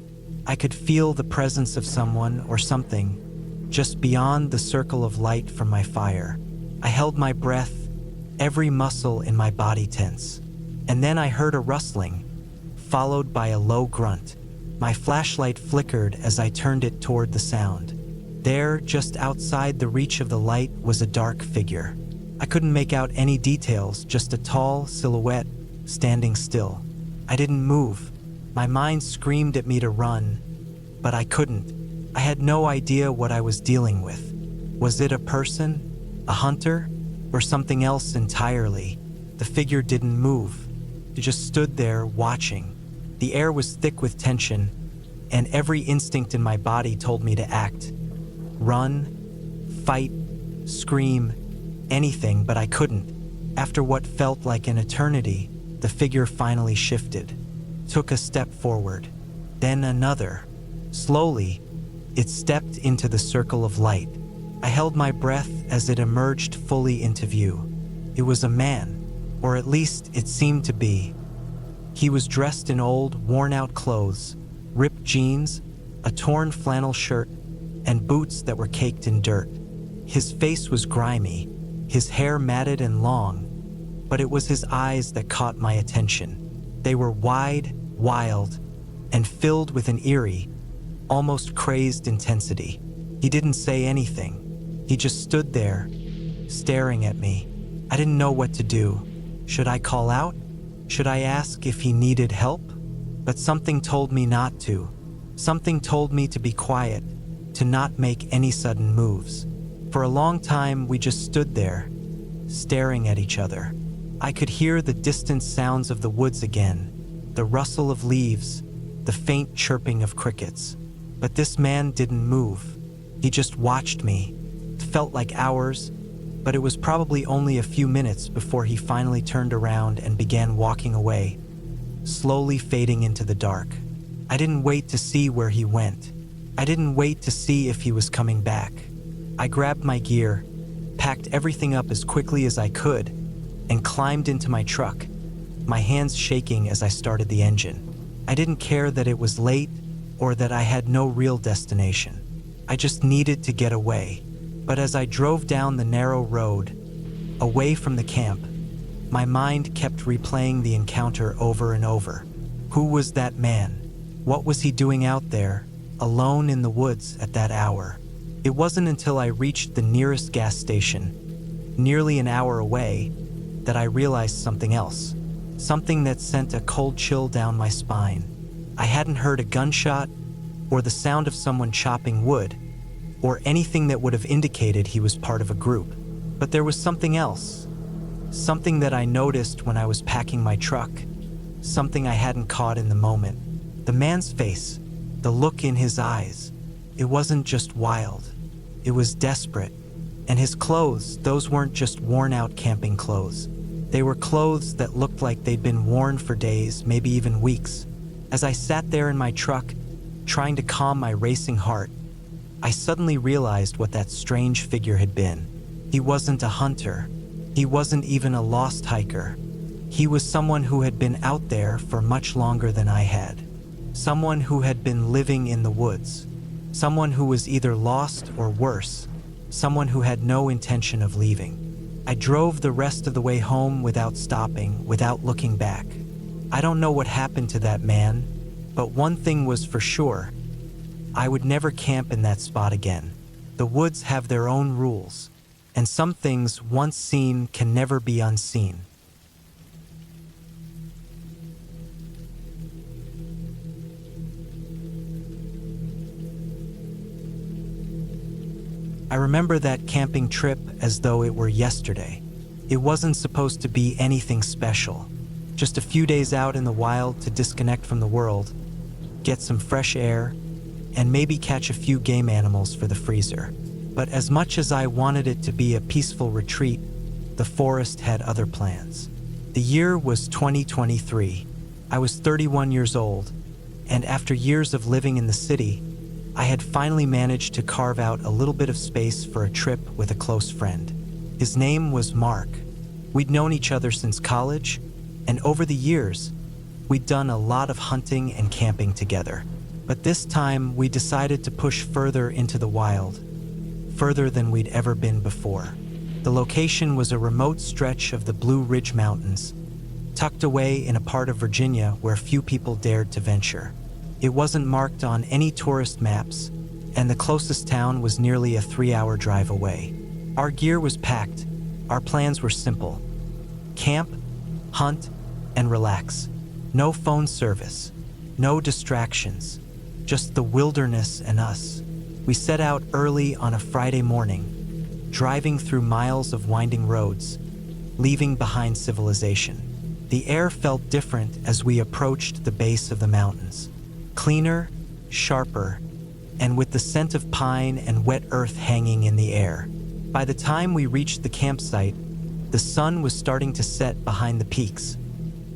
I could feel the presence of someone or something just beyond the circle of light from my fire. I held my breath, every muscle in my body tense. And then I heard a rustling, followed by a low grunt. My flashlight flickered as I turned it toward the sound. There, just outside the reach of the light, was a dark figure. I couldn't make out any details, just a tall silhouette standing still. I didn't move. My mind screamed at me to run, but I couldn't. I had no idea what I was dealing with. Was it a person, a hunter, or something else entirely? The figure didn't move. It just stood there, watching. The air was thick with tension, and every instinct in my body told me to act. Run, fight, scream, anything, but I couldn't. After what felt like an eternity, the figure finally shifted, took a step forward, then another. Slowly, it stepped into the circle of light. I held my breath as it emerged fully into view. It was a man, or at least it seemed to be. He was dressed in old, worn-out clothes, ripped jeans, a torn flannel shirt, and boots that were caked in dirt. His face was grimy, his hair matted and long, but it was his eyes that caught my attention. They were wide, wild, and filled with an eerie, almost crazed intensity. He didn't say anything. He just stood there, staring at me. I didn't know what to do. Should I call out? Should I ask if he needed help? But something told me not to. Something told me to be quiet, to not make any sudden moves. For a long time, we just stood there, staring at each other. I could hear the distant sounds of the woods again, the rustle of leaves, the faint chirping of crickets. But this man didn't move. He just watched me. It felt like hours, but it was probably only a few minutes before he finally turned around and began walking away, slowly fading into the dark. I didn't wait to see where he went. I didn't wait to see if he was coming back. I grabbed my gear, packed everything up as quickly as I could, and climbed into my truck, my hands shaking as I started the engine. I didn't care that it was late or that I had no real destination. I just needed to get away. But as I drove down the narrow road, away from the camp, my mind kept replaying the encounter over and over. Who was that man? What was he doing out there, alone in the woods at that hour? It wasn't until I reached the nearest gas station, nearly an hour away, that I realized something else. Something that sent a cold chill down my spine. I hadn't heard a gunshot, or the sound of someone chopping wood, or anything that would have indicated he was part of a group. But there was something else. Something that I noticed when I was packing my truck. Something I hadn't caught in the moment. The man's face, the look in his eyes. It wasn't just wild. It was desperate. And his clothes, those weren't just worn-out camping clothes. They were clothes that looked like they'd been worn for days, maybe even weeks. As I sat there in my truck, trying to calm my racing heart, I suddenly realized what that strange figure had been. He wasn't a hunter. He wasn't even a lost hiker. He was someone who had been out there for much longer than I had. Someone who had been living in the woods. Someone who was either lost or worse. Someone who had no intention of leaving. I drove the rest of the way home without stopping, without looking back. I don't know what happened to that man, but one thing was for sure. I would never camp in that spot again. The woods have their own rules, and some things once seen can never be unseen. I remember that camping trip as though it were yesterday. It wasn't supposed to be anything special. Just a few days out in the wild to disconnect from the world, get some fresh air, and maybe catch a few game animals for the freezer. But as much as I wanted it to be a peaceful retreat, the forest had other plans. The year was 2023. I was 31 years old, and after years of living in the city, I had finally managed to carve out a little bit of space for a trip with a close friend. His name was Mark. We'd known each other since college, and over the years, we'd done a lot of hunting and camping together. But this time, we decided to push further into the wild, further than we'd ever been before. The location was a remote stretch of the Blue Ridge Mountains, tucked away in a part of Virginia where few people dared to venture. It wasn't marked on any tourist maps, and the closest town was nearly a 3-hour drive away. Our gear was packed. Our plans were simple. Camp, hunt, and relax. No phone service. No distractions. Just the wilderness and us. We set out early on a Friday morning, driving through miles of winding roads, leaving behind civilization. The air felt different as we approached the base of the mountains. Cleaner, sharper, and with the scent of pine and wet earth hanging in the air. By the time we reached the campsite, the sun was starting to set behind the peaks,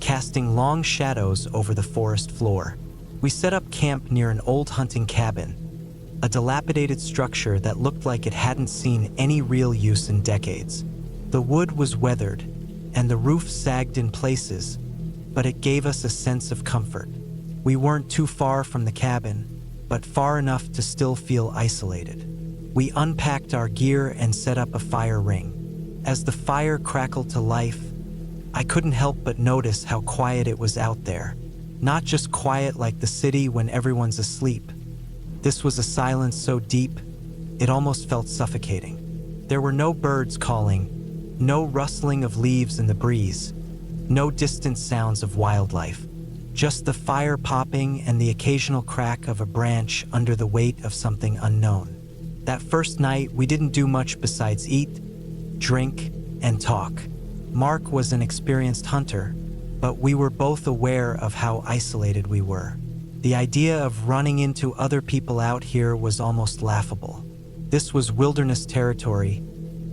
casting long shadows over the forest floor. We set up camp near an old hunting cabin, a dilapidated structure that looked like it hadn't seen any real use in decades. The wood was weathered, and the roof sagged in places, but it gave us a sense of comfort. We weren't too far from the cabin, but far enough to still feel isolated. We unpacked our gear and set up a fire ring. As the fire crackled to life, I couldn't help but notice how quiet it was out there. Not just quiet like the city when everyone's asleep. This was a silence so deep, it almost felt suffocating. There were no birds calling, no rustling of leaves in the breeze, no distant sounds of wildlife. Just the fire popping and the occasional crack of a branch under the weight of something unknown. That first night, we didn't do much besides eat, drink, and talk. Mark was an experienced hunter, but we were both aware of how isolated we were. The idea of running into other people out here was almost laughable. This was wilderness territory,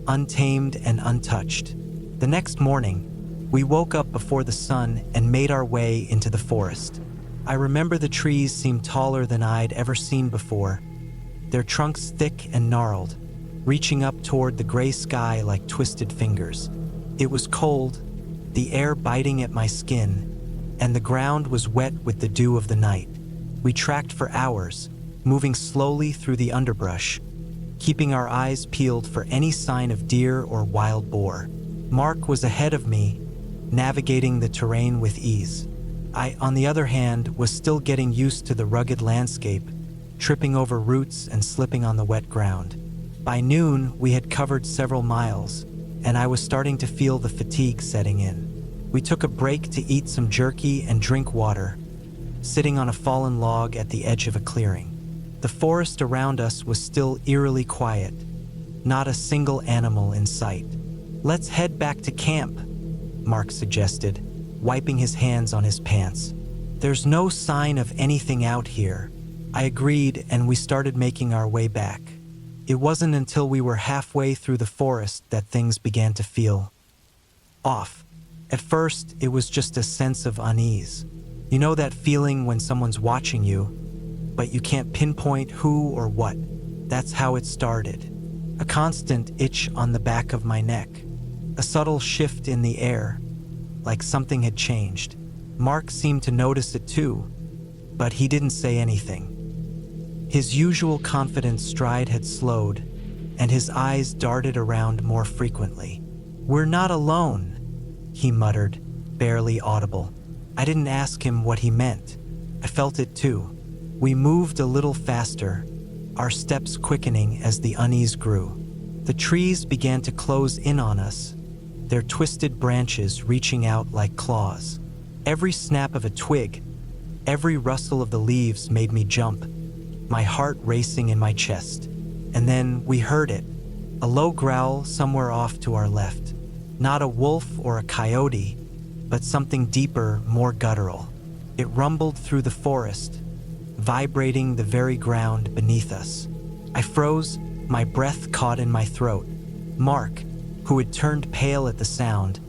untamed and untouched. The next morning, we woke up before the sun and made our way into the forest. I remember the trees seemed taller than I'd ever seen before, their trunks thick and gnarled, reaching up toward the gray sky like twisted fingers. It was cold, the air biting at my skin, and the ground was wet with the dew of the night. We tracked for hours, moving slowly through the underbrush, keeping our eyes peeled for any sign of deer or wild boar. Mark was ahead of me, navigating the terrain with ease. I, on the other hand, was still getting used to the rugged landscape, tripping over roots and slipping on the wet ground. By noon, we had covered several miles, and I was starting to feel the fatigue setting in. We took a break to eat some jerky and drink water, sitting on a fallen log at the edge of a clearing. The forest around us was still eerily quiet, not a single animal in sight. "Let's head back to camp," Mark suggested, wiping his hands on his pants. "There's no sign of anything out here." I agreed, and we started making our way back. It wasn't until we were halfway through the forest that things began to feel off. At first, it was just a sense of unease. You know that feeling when someone's watching you, but you can't pinpoint who or what? That's how it started. A constant itch on the back of my neck. A subtle shift in the air, like something had changed. Mark seemed to notice it too, but he didn't say anything. His usual confident stride had slowed, and his eyes darted around more frequently. "We're not alone," he muttered, barely audible. I didn't ask him what he meant. I felt it too. We moved a little faster, our steps quickening as the unease grew. The trees began to close in on us, their twisted branches reaching out like claws. Every snap of a twig, every rustle of the leaves made me jump, my heart racing in my chest. And then we heard it, a low growl somewhere off to our left. Not a wolf or a coyote, but something deeper, more guttural. It rumbled through the forest, vibrating the very ground beneath us. I froze, my breath caught in my throat. Mark, who had turned pale at the sound,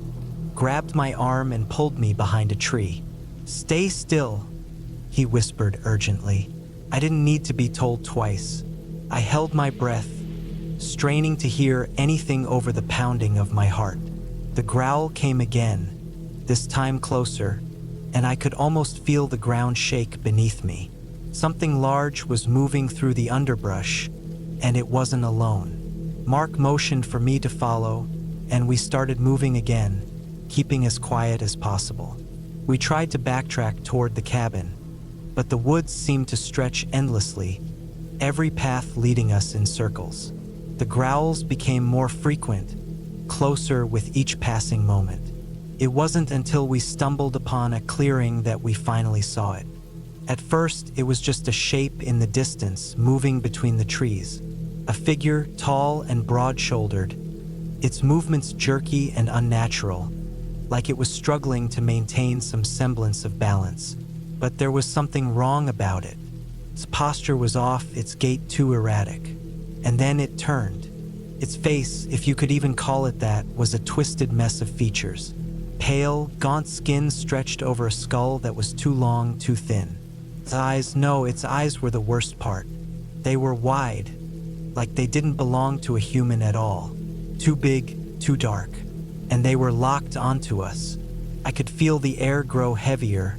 grabbed my arm and pulled me behind a tree. "Stay still," he whispered urgently. I didn't need to be told twice. I held my breath, straining to hear anything over the pounding of my heart. The growl came again, this time closer, and I could almost feel the ground shake beneath me. Something large was moving through the underbrush, and it wasn't alone. Mark motioned for me to follow, and we started moving again, keeping as quiet as possible. We tried to backtrack toward the cabin, but the woods seemed to stretch endlessly, every path leading us in circles. The growls became more frequent, closer with each passing moment. It wasn't until we stumbled upon a clearing that we finally saw it. At first, it was just a shape in the distance, moving between the trees. A figure, tall and broad-shouldered, its movements jerky and unnatural, like it was struggling to maintain some semblance of balance. But there was something wrong about it. Its posture was off, its gait too erratic. And then it turned. Its face, if you could even call it that, was a twisted mess of features. Pale, gaunt skin stretched over a skull that was too long, too thin. Its eyes were the worst part. They were wide, like they didn't belong to a human at all. Too big, too dark. And they were locked onto us. I could feel the air grow heavier,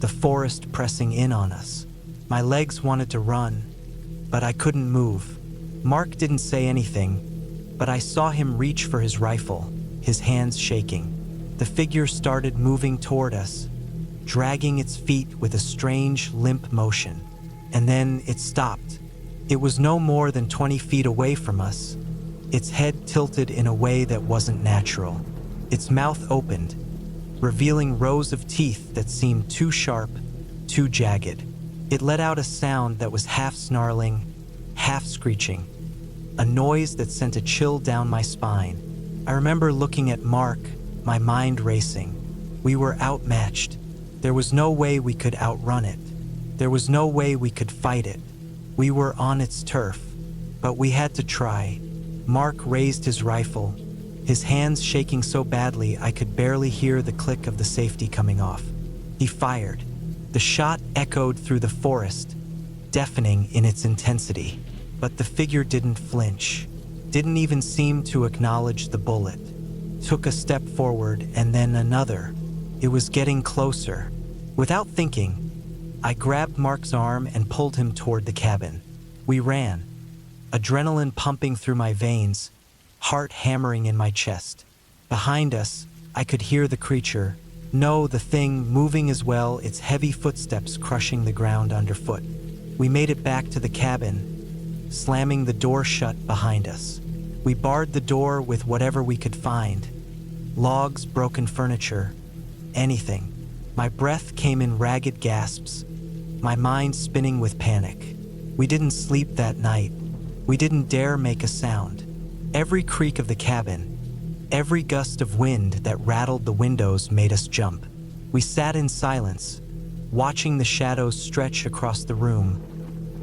the forest pressing in on us. My legs wanted to run, but I couldn't move. Mark didn't say anything, but I saw him reach for his rifle, his hands shaking. The figure started moving toward us, dragging its feet with a strange, limp motion. And then it stopped. It was no more than 20 feet away from us, its head tilted in a way that wasn't natural. Its mouth opened, revealing rows of teeth that seemed too sharp, too jagged. It let out a sound that was half snarling, half screeching, a noise that sent a chill down my spine. I remember looking at Mark, my mind racing. We were outmatched. There was no way we could outrun it. There was no way we could fight it. We were on its turf, but we had to try. Mark raised his rifle, his hands shaking so badly I could barely hear the click of the safety coming off. He fired. The shot echoed through the forest, deafening in its intensity. But the figure didn't flinch, didn't even seem to acknowledge the bullet. Took a step forward and then another. It was getting closer. Without thinking, I grabbed Mark's arm and pulled him toward the cabin. We ran, adrenaline pumping through my veins, heart hammering in my chest. Behind us, I could hear the creature, No, the thing moving as well, its heavy footsteps crushing the ground underfoot. We made it back to the cabin, slamming the door shut behind us. We barred the door with whatever we could find. Logs, broken furniture, anything. My breath came in ragged gasps, my mind spinning with panic. We didn't sleep that night. We didn't dare make a sound. Every creak of the cabin, every gust of wind that rattled the windows made us jump. We sat in silence, watching the shadows stretch across the room,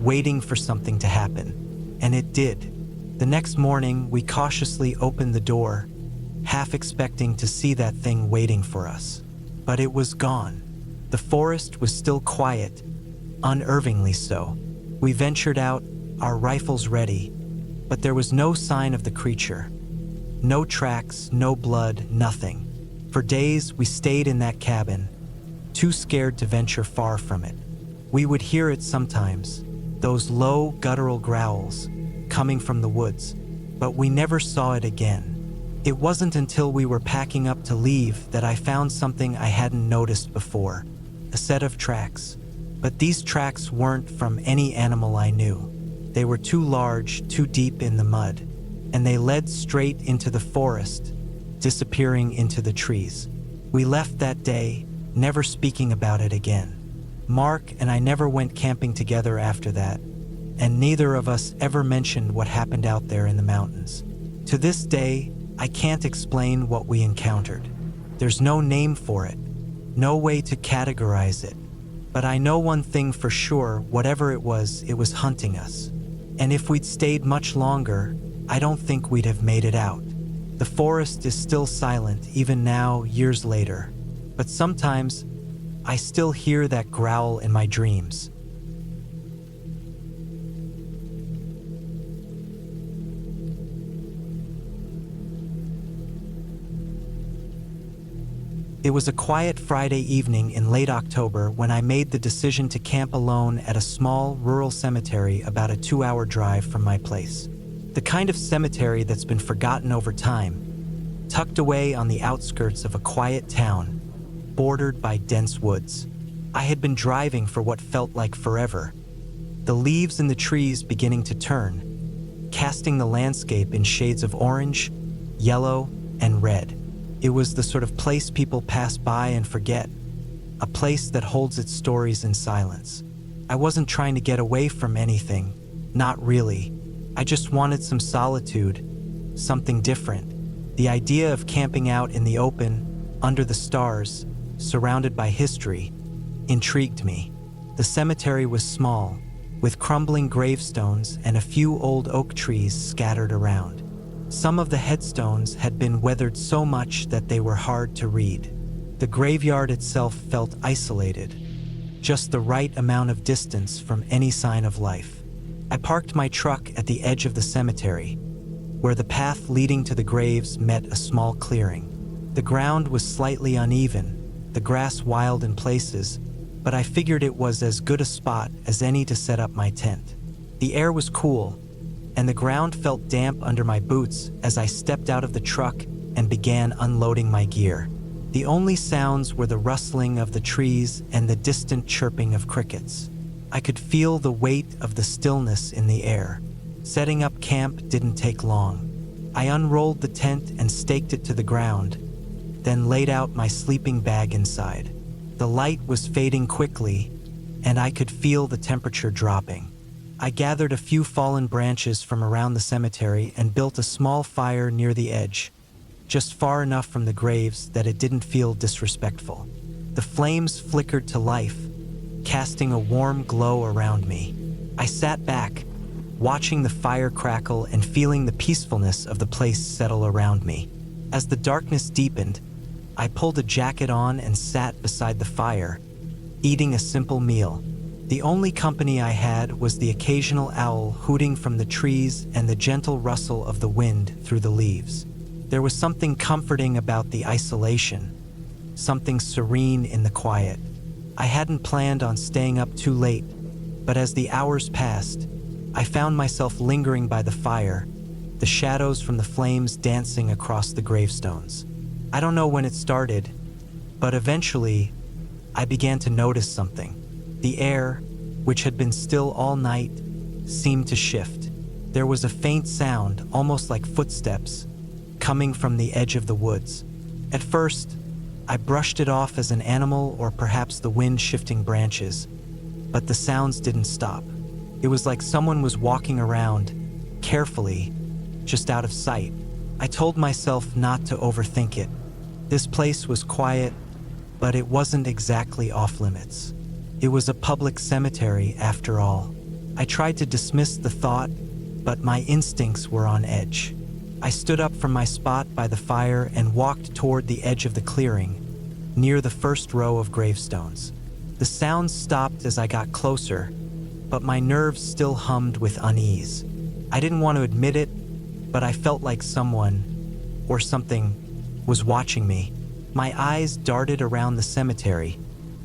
waiting for something to happen. And it did. The next morning, we cautiously opened the door, half expecting to see that thing waiting for us. But it was gone. The forest was still quiet, unnervingly so. We ventured out, our rifles ready, but there was no sign of the creature. No tracks, no blood, nothing. For days, we stayed in that cabin, too scared to venture far from it. We would hear it sometimes, those low, guttural growls coming from the woods, but we never saw it again. It wasn't until we were packing up to leave that I found something I hadn't noticed before, a set of tracks. But these tracks weren't from any animal I knew. They were too large, too deep in the mud, and they led straight into the forest, disappearing into the trees. We left that day, never speaking about it again. Mark and I never went camping together after that, and neither of us ever mentioned what happened out there in the mountains. To this day, I can't explain what we encountered. There's no name for it, no way to categorize it. But I know one thing for sure, whatever it was hunting us. And if we'd stayed much longer, I don't think we'd have made it out. The forest is still silent, even now, years later. But sometimes, I still hear that growl in my dreams. It was a quiet Friday evening in late October when I made the decision to camp alone at a small, rural cemetery about a 2-hour drive from my place. The kind of cemetery that's been forgotten over time, tucked away on the outskirts of a quiet town, bordered by dense woods. I had been driving for what felt like forever, the leaves in the trees beginning to turn, casting the landscape in shades of orange, yellow, and red. It was the sort of place people pass by and forget, a place that holds its stories in silence. I wasn't trying to get away from anything, not really. I just wanted some solitude, something different. The idea of camping out in the open, under the stars, surrounded by history, intrigued me. The cemetery was small, with crumbling gravestones and a few old oak trees scattered around. Some of the headstones had been weathered so much that they were hard to read. The graveyard itself felt isolated, just the right amount of distance from any sign of life. I parked my truck at the edge of the cemetery, where the path leading to the graves met a small clearing. The ground was slightly uneven, the grass wild in places, but I figured it was as good a spot as any to set up my tent. The air was cool, and the ground felt damp under my boots as I stepped out of the truck and began unloading my gear. The only sounds were the rustling of the trees and the distant chirping of crickets. I could feel the weight of the stillness in the air. Setting up camp didn't take long. I unrolled the tent and staked it to the ground, then laid out my sleeping bag inside. The light was fading quickly, and I could feel the temperature dropping. I gathered a few fallen branches from around the cemetery and built a small fire near the edge, just far enough from the graves that it didn't feel disrespectful. The flames flickered to life, casting a warm glow around me. I sat back, watching the fire crackle and feeling the peacefulness of the place settle around me. As the darkness deepened, I pulled a jacket on and sat beside the fire, eating a simple meal. The only company I had was the occasional owl hooting from the trees and the gentle rustle of the wind through the leaves. There was something comforting about the isolation, something serene in the quiet. I hadn't planned on staying up too late, but as the hours passed, I found myself lingering by the fire, the shadows from the flames dancing across the gravestones. I don't know when it started, But eventually, I began to notice something. The air, which had been still all night, seemed to shift. There was a faint sound, almost like footsteps, coming from the edge of the woods. At first, I brushed it off as an animal or perhaps the wind shifting branches, but the sounds didn't stop. It was like someone was walking around, carefully, just out of sight. I told myself not to overthink it. This place was quiet, but it wasn't exactly off limits. It was a public cemetery, after all. I tried to dismiss the thought, but my instincts were on edge. I stood up from my spot by the fire and walked toward the edge of the clearing, near the first row of gravestones. The sounds stopped as I got closer, but my nerves still hummed with unease. I didn't want to admit it, but I felt like someone, or something, was watching me. My eyes darted around the cemetery,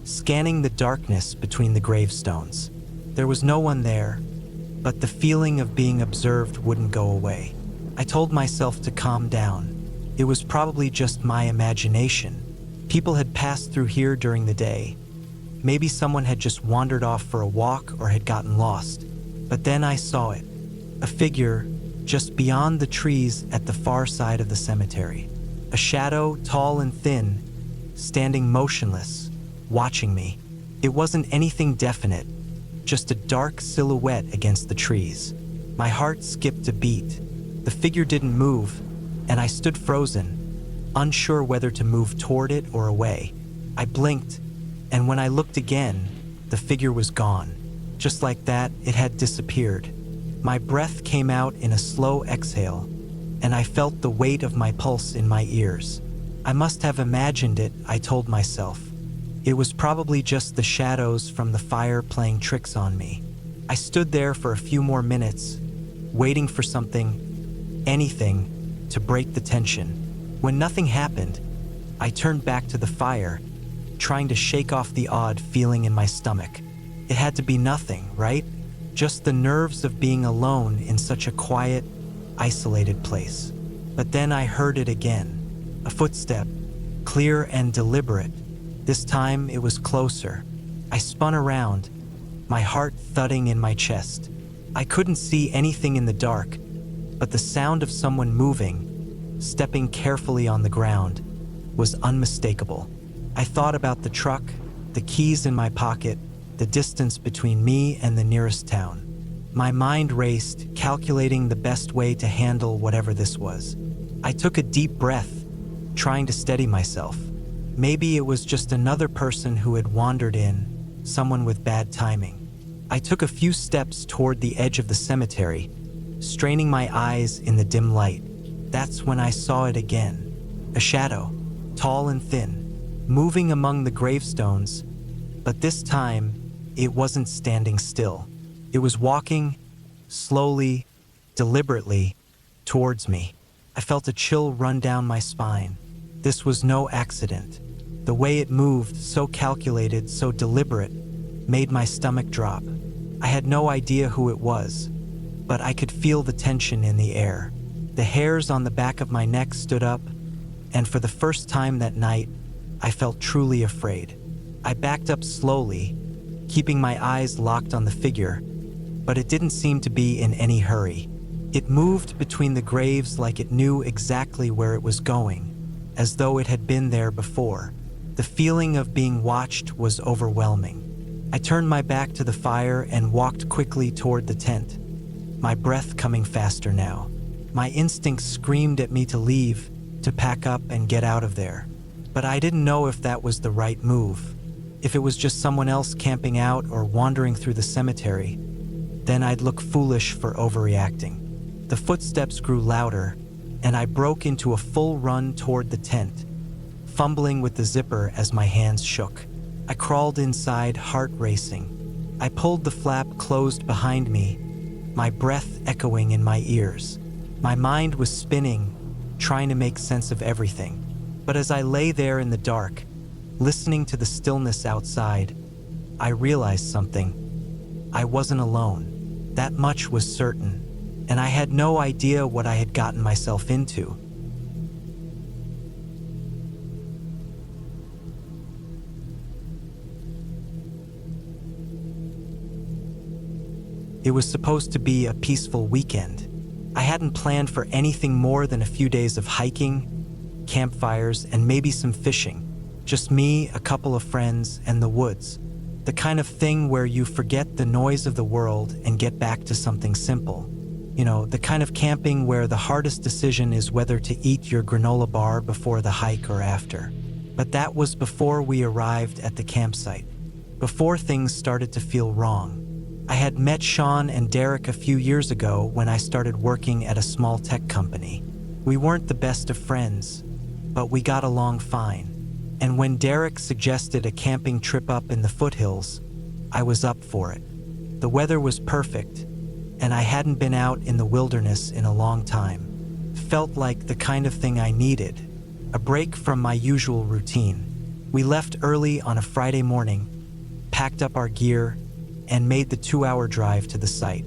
scanning the darkness between the gravestones. There was no one there, but the feeling of being observed wouldn't go away. I told myself to calm down. It was probably just my imagination. People had passed through here during the day. Maybe someone had just wandered off for a walk or had gotten lost. But then I saw it. A figure just beyond the trees at the far side of the cemetery. A shadow, tall and thin, standing motionless, watching me. It wasn't anything definite, just a dark silhouette against the trees. My heart skipped a beat. The figure didn't move, and I stood frozen, unsure whether to move toward it or away. I blinked, and when I looked again, the figure was gone. Just like that, it had disappeared. My breath came out in a slow exhale, and I felt the weight of my pulse in my ears. I must have imagined it, I told myself. It was probably just the shadows from the fire playing tricks on me. I stood there for a few more minutes, waiting for something, anything, to break the tension. When nothing happened, I turned back to the fire, trying to shake off the odd feeling in my stomach. It had to be nothing, right? Just the nerves of being alone in such a quiet, isolated place. But then I heard it again. A footstep, clear and deliberate. This time it was closer. I spun around, my heart thudding in my chest. I couldn't see anything in the dark, but the sound of someone moving, stepping carefully on the ground, was unmistakable. I thought about the truck, the keys in my pocket, the distance between me and the nearest town. My mind raced, calculating the best way to handle whatever this was. I took a deep breath, trying to steady myself. Maybe it was just another person who had wandered in, someone with bad timing. I took a few steps toward the edge of the cemetery, straining my eyes in the dim light. That's when I saw it again. A shadow, tall and thin, moving among the gravestones, but this time, it wasn't standing still. It was walking, slowly, deliberately, towards me. I felt a chill run down my spine. This was no accident. The way it moved, so calculated, so deliberate, made my stomach drop. I had no idea who it was, but I could feel the tension in the air. The hairs on the back of my neck stood up, and for the first time that night, I felt truly afraid. I backed up slowly, keeping my eyes locked on the figure, but it didn't seem to be in any hurry. It moved between the graves like it knew exactly where it was going, as though it had been there before. The feeling of being watched was overwhelming. I turned my back to the fire and walked quickly toward the tent, my breath coming faster now. My instincts screamed at me to leave, to pack up and get out of there. But I didn't know if that was the right move. If it was just someone else camping out or wandering through the cemetery, then I'd look foolish for overreacting. The footsteps grew louder, and I broke into a full run toward the tent, fumbling with the zipper as my hands shook. I crawled inside, heart racing. I pulled the flap closed behind me, my breath echoing in my ears. My mind was spinning, trying to make sense of everything. But as I lay there in the dark, listening to the stillness outside, I realized something. I wasn't alone. That much was certain, and I had no idea what I had gotten myself into. It was supposed to be a peaceful weekend. I hadn't planned for anything more than a few days of hiking, campfires, and maybe some fishing. Just me, a couple of friends, and the woods. The kind of thing where you forget the noise of the world and get back to something simple. You know, the kind of camping where the hardest decision is whether to eat your granola bar before the hike or after. But that was before we arrived at the campsite. Before things started to feel wrong. I had met Sean and Derek a few years ago when I started working at a small tech company. We weren't the best of friends, but we got along fine. And when Derek suggested a camping trip up in the foothills, I was up for it. The weather was perfect, and I hadn't been out in the wilderness in a long time. Felt like the kind of thing I needed, a break from my usual routine. We left early on a Friday morning, packed up our gear, and made the 2-hour drive to the site.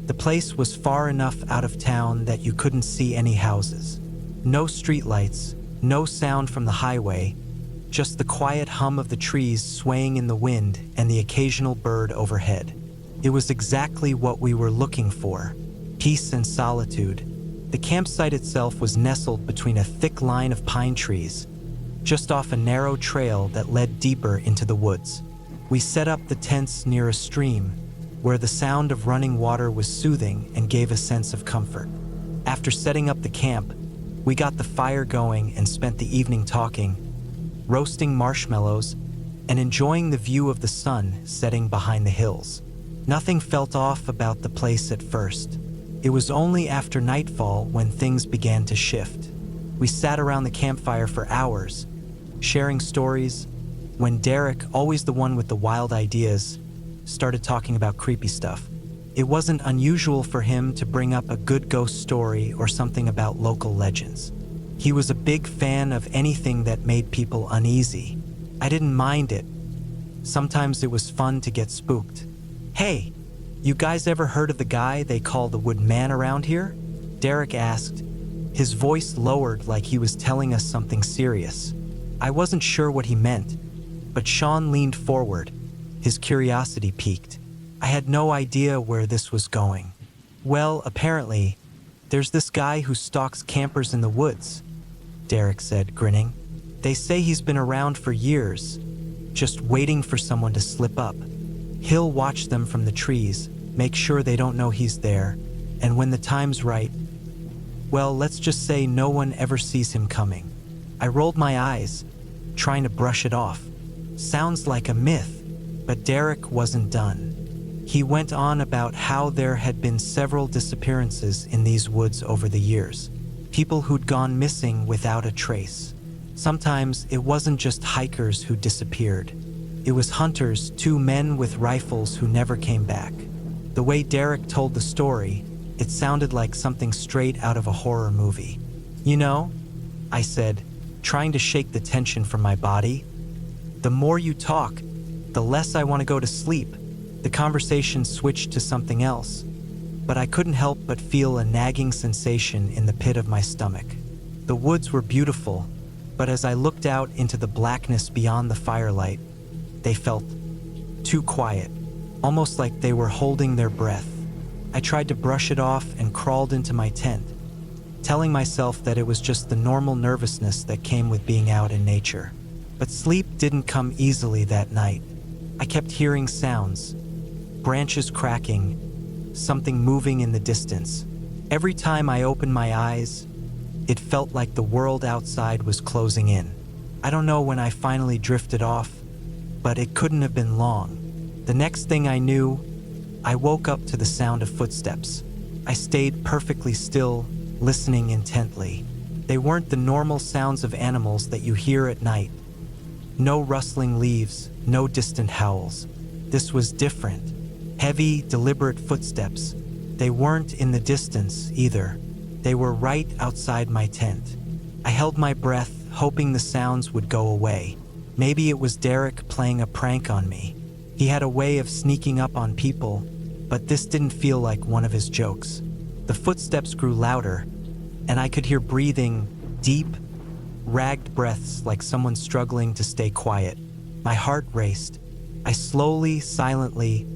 The place was far enough out of town that you couldn't see any houses. No streetlights, no sound from the highway, just the quiet hum of the trees swaying in the wind and the occasional bird overhead. It was exactly what we were looking for, peace and solitude. The campsite itself was nestled between a thick line of pine trees, just off a narrow trail that led deeper into the woods. We set up the tents near a stream, where the sound of running water was soothing and gave a sense of comfort. After setting up the camp, we got the fire going and spent the evening talking, roasting marshmallows, and enjoying the view of the sun setting behind the hills. Nothing felt off about the place at first. It was only after nightfall when things began to shift. We sat around the campfire for hours, sharing stories, when Derek, always the one with the wild ideas, started talking about creepy stuff. It wasn't unusual for him to bring up a good ghost story or something about local legends. He was a big fan of anything that made people uneasy. I didn't mind it. Sometimes it was fun to get spooked. "Hey, you guys ever heard of the guy they call the Wood Man around here?" Derek asked, his voice lowered like he was telling us something serious. I wasn't sure what he meant, but Sean leaned forward, his curiosity piqued. I had no idea where this was going. "Well, apparently, there's this guy who stalks campers in the woods," Derek said, grinning. "They say he's been around for years, just waiting for someone to slip up. He'll watch them from the trees, make sure they don't know he's there, and when the time's right, well, let's just say no one ever sees him coming." I rolled my eyes, trying to brush it off. Sounds like a myth, but Derek wasn't done. He went on about how there had been several disappearances in these woods over the years. People who'd gone missing without a trace. Sometimes it wasn't just hikers who disappeared. It was hunters, 2 men with rifles who never came back. The way Derek told the story, it sounded like something straight out of a horror movie. "You know," I said, trying to shake the tension from my body, "the more you talk, the less I want to go to sleep." The conversation switched to something else, but I couldn't help but feel a nagging sensation in the pit of my stomach. The woods were beautiful, but as I looked out into the blackness beyond the firelight, they felt too quiet, almost like they were holding their breath. I tried to brush it off and crawled into my tent, telling myself that it was just the normal nervousness that came with being out in nature. But sleep didn't come easily that night. I kept hearing sounds, branches cracking, something moving in the distance. Every time I opened my eyes, it felt like the world outside was closing in. I don't know when I finally drifted off, but it couldn't have been long. The next thing I knew, I woke up to the sound of footsteps. I stayed perfectly still, listening intently. They weren't the normal sounds of animals that you hear at night. No rustling leaves, no distant howls. This was different. Heavy, deliberate footsteps. They weren't in the distance either. They were right outside my tent. I held my breath, hoping the sounds would go away. Maybe it was Derek playing a prank on me. He had a way of sneaking up on people, but this didn't feel like one of his jokes. The footsteps grew louder, and I could hear breathing, deep, ragged breaths like someone struggling to stay quiet. My heart raced. I slowly, silently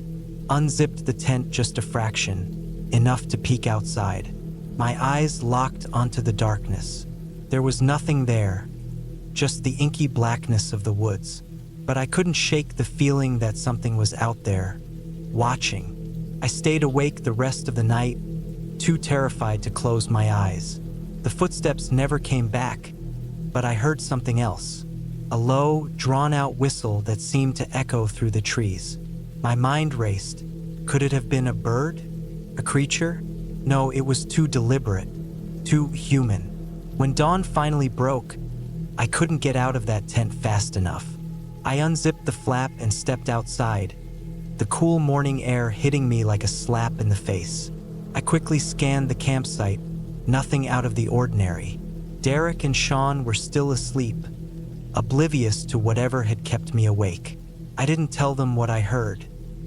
unzipped the tent just a fraction, enough to peek outside. My eyes locked onto the darkness. There was nothing there, just the inky blackness of the woods. But I couldn't shake the feeling that something was out there, watching. I stayed awake the rest of the night, too terrified to close my eyes. The footsteps never came back, but I heard something else. A low, drawn-out whistle that seemed to echo through the trees. My mind raced. Could it have been a bird? A creature? No, it was too deliberate, too human. When dawn finally broke, I couldn't get out of that tent fast enough. I unzipped the flap and stepped outside, the cool morning air hitting me like a slap in the face. I quickly scanned the campsite, nothing out of the ordinary. Derek and Sean were still asleep, oblivious to whatever had kept me awake. I didn't tell them what I heard.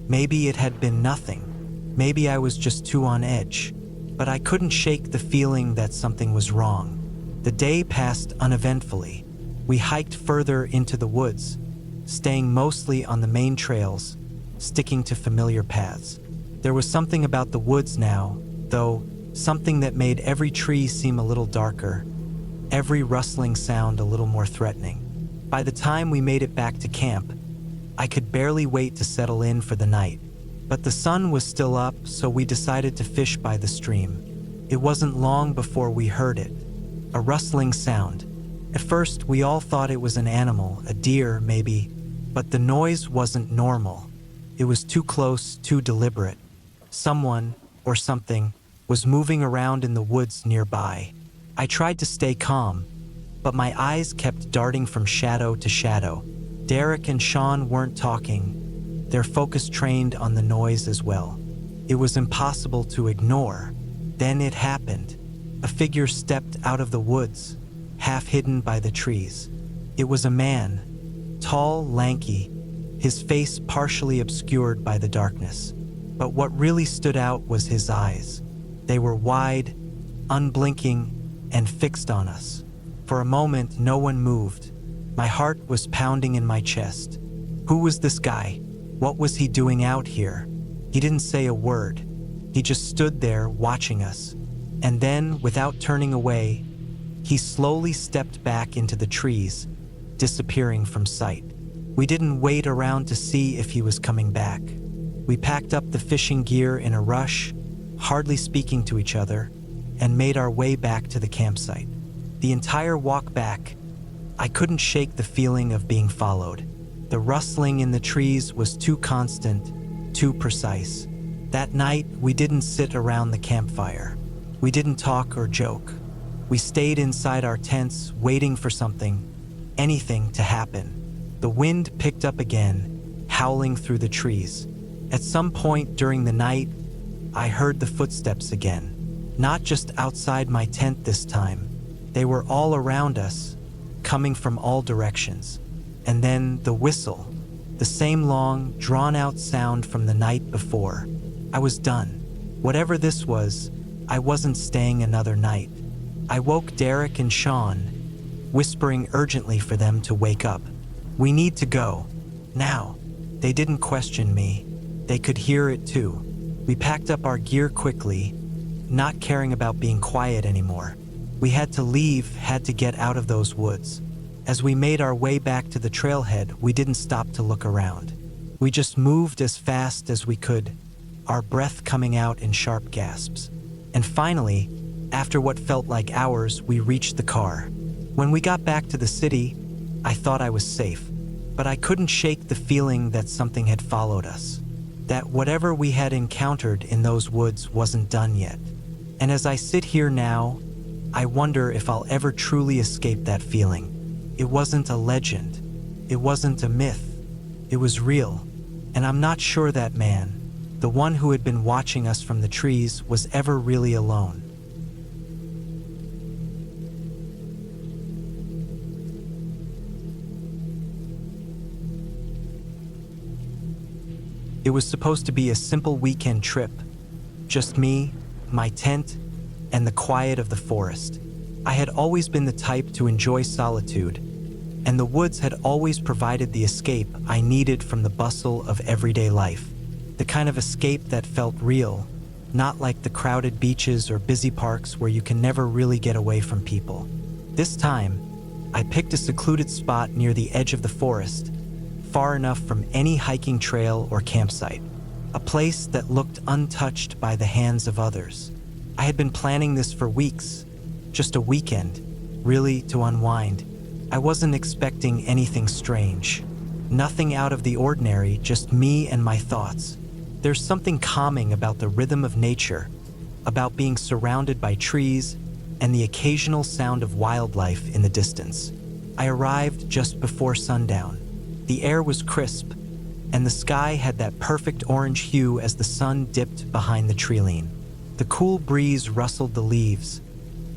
Maybe it had been nothing. Maybe I was just too on edge. But I couldn't shake the feeling that something was wrong. The day passed uneventfully. We hiked further into the woods, staying mostly on the main trails, sticking to familiar paths. There was something about the woods now, though, something that made every tree seem a little darker, every rustling sound a little more threatening. By the time we made it back to camp, I could barely wait to settle in for the night. But the sun was still up, so we decided to fish by the stream. It wasn't long before we heard it, a rustling sound. At first, we all thought it was an animal, a deer maybe, but the noise wasn't normal. It was too close, too deliberate. Someone, or something, was moving around in the woods nearby. I tried to stay calm, but my eyes kept darting from shadow to shadow. Derek and Sean weren't talking, their focus trained on the noise as well. It was impossible to ignore. Then it happened. A figure stepped out of the woods, half hidden by the trees. It was a man, tall, lanky, his face partially obscured by the darkness. But what really stood out was his eyes. They were wide, unblinking, and fixed on us. For a moment, no one moved. My heart was pounding in my chest. Who was this guy? What was he doing out here? He didn't say a word. He just stood there watching us. And then, without turning away, he slowly stepped back into the trees, disappearing from sight. We didn't wait around to see if he was coming back. We packed up the fishing gear in a rush, hardly speaking to each other, and made our way back to the campsite. The entire walk back, I couldn't shake the feeling of being followed. The rustling in the trees was too constant, too precise. That night, we didn't sit around the campfire. We didn't talk or joke. We stayed inside our tents, waiting for something, anything to happen. The wind picked up again, howling through the trees. At some point during the night, I heard the footsteps again. Not just outside my tent this time. They were all around us, coming from all directions. And then the whistle, the same long, drawn-out sound from the night before. I was done. Whatever this was, I wasn't staying another night. I woke Derek and Sean, whispering urgently for them to wake up. We need to go. Now. They didn't question me. They could hear it too. We packed up our gear quickly, not caring about being quiet anymore. We had to leave, had to get out of those woods. As we made our way back to the trailhead, we didn't stop to look around. We just moved as fast as we could, our breath coming out in sharp gasps. And finally, after what felt like hours, we reached the car. When we got back to the city, I thought I was safe, but I couldn't shake the feeling that something had followed us, that whatever we had encountered in those woods wasn't done yet. And as I sit here now, I wonder if I'll ever truly escape that feeling. It wasn't a legend. It wasn't a myth. It was real. And I'm not sure that man, the one who had been watching us from the trees, was ever really alone. It was supposed to be a simple weekend trip. Just me, my tent, and the quiet of the forest. I had always been the type to enjoy solitude, and the woods had always provided the escape I needed from the bustle of everyday life. The kind of escape that felt real, not like the crowded beaches or busy parks where you can never really get away from people. This time, I picked a secluded spot near the edge of the forest, far enough from any hiking trail or campsite. A place that looked untouched by the hands of others. I had been planning this for weeks, just a weekend, really to unwind. I wasn't expecting anything strange. Nothing out of the ordinary, just me and my thoughts. There's something calming about the rhythm of nature, about being surrounded by trees and the occasional sound of wildlife in the distance. I arrived just before sundown. The air was crisp, and the sky had that perfect orange hue as the sun dipped behind the treeline. The cool breeze rustled the leaves,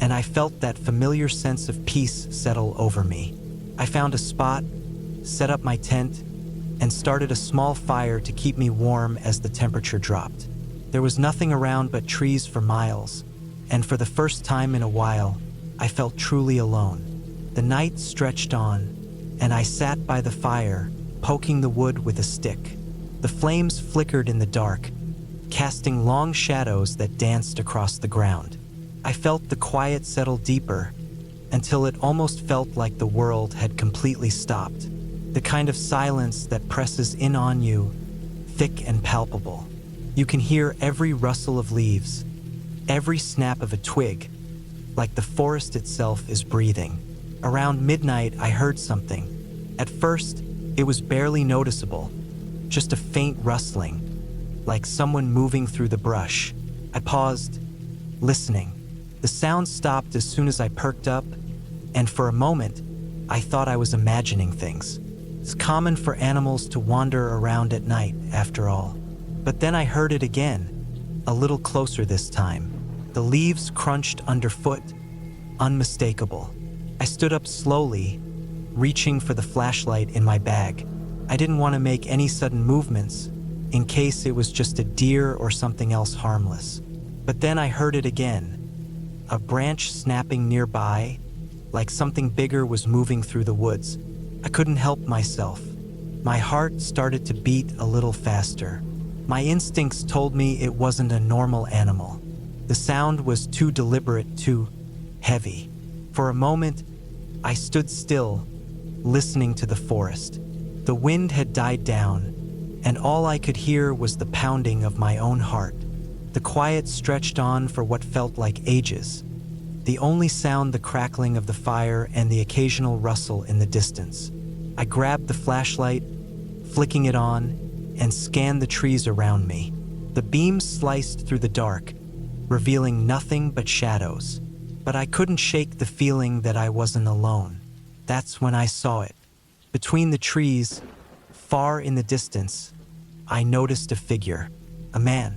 and I felt that familiar sense of peace settle over me. I found a spot, set up my tent, and started a small fire to keep me warm as the temperature dropped. There was nothing around but trees for miles, and for the first time in a while, I felt truly alone. The night stretched on, and I sat by the fire, poking the wood with a stick. The flames flickered in the dark, casting long shadows that danced across the ground. I felt the quiet settle deeper, until it almost felt like the world had completely stopped. The kind of silence that presses in on you, thick and palpable. You can hear every rustle of leaves, every snap of a twig, like the forest itself is breathing. Around midnight, I heard something. At first, it was barely noticeable, just a faint rustling, like someone moving through the brush. I paused, listening. The sound stopped as soon as I perked up, and for a moment, I thought I was imagining things. It's common for animals to wander around at night, after all. But then I heard it again, a little closer this time. The leaves crunched underfoot, unmistakable. I stood up slowly, reaching for the flashlight in my bag. I didn't want to make any sudden movements, in case it was just a deer or something else harmless. But then I heard it again, a branch snapping nearby, like something bigger was moving through the woods. I couldn't help myself. My heart started to beat a little faster. My instincts told me it wasn't a normal animal. The sound was too deliberate, too heavy. For a moment, I stood still, listening to the forest. The wind had died down, and all I could hear was the pounding of my own heart. The quiet stretched on for what felt like ages. The only sound the crackling of the fire and the occasional rustle in the distance. I grabbed the flashlight, flicking it on, and scanned the trees around me. The beam sliced through the dark, revealing nothing but shadows. But I couldn't shake the feeling that I wasn't alone. That's when I saw it. Between the trees, far in the distance, I noticed a figure, a man.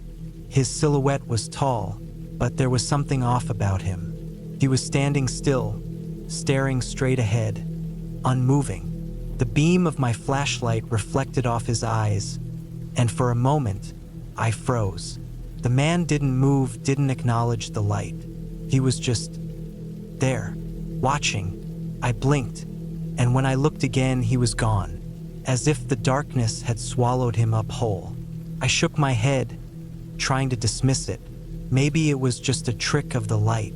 His silhouette was tall, but there was something off about him. He was standing still, staring straight ahead, unmoving. The beam of my flashlight reflected off his eyes, and for a moment, I froze. The man didn't move, didn't acknowledge the light. He was just there, watching. I blinked, and when I looked again, he was gone, as if the darkness had swallowed him up whole. I shook my head, trying to dismiss it. Maybe it was just a trick of the light.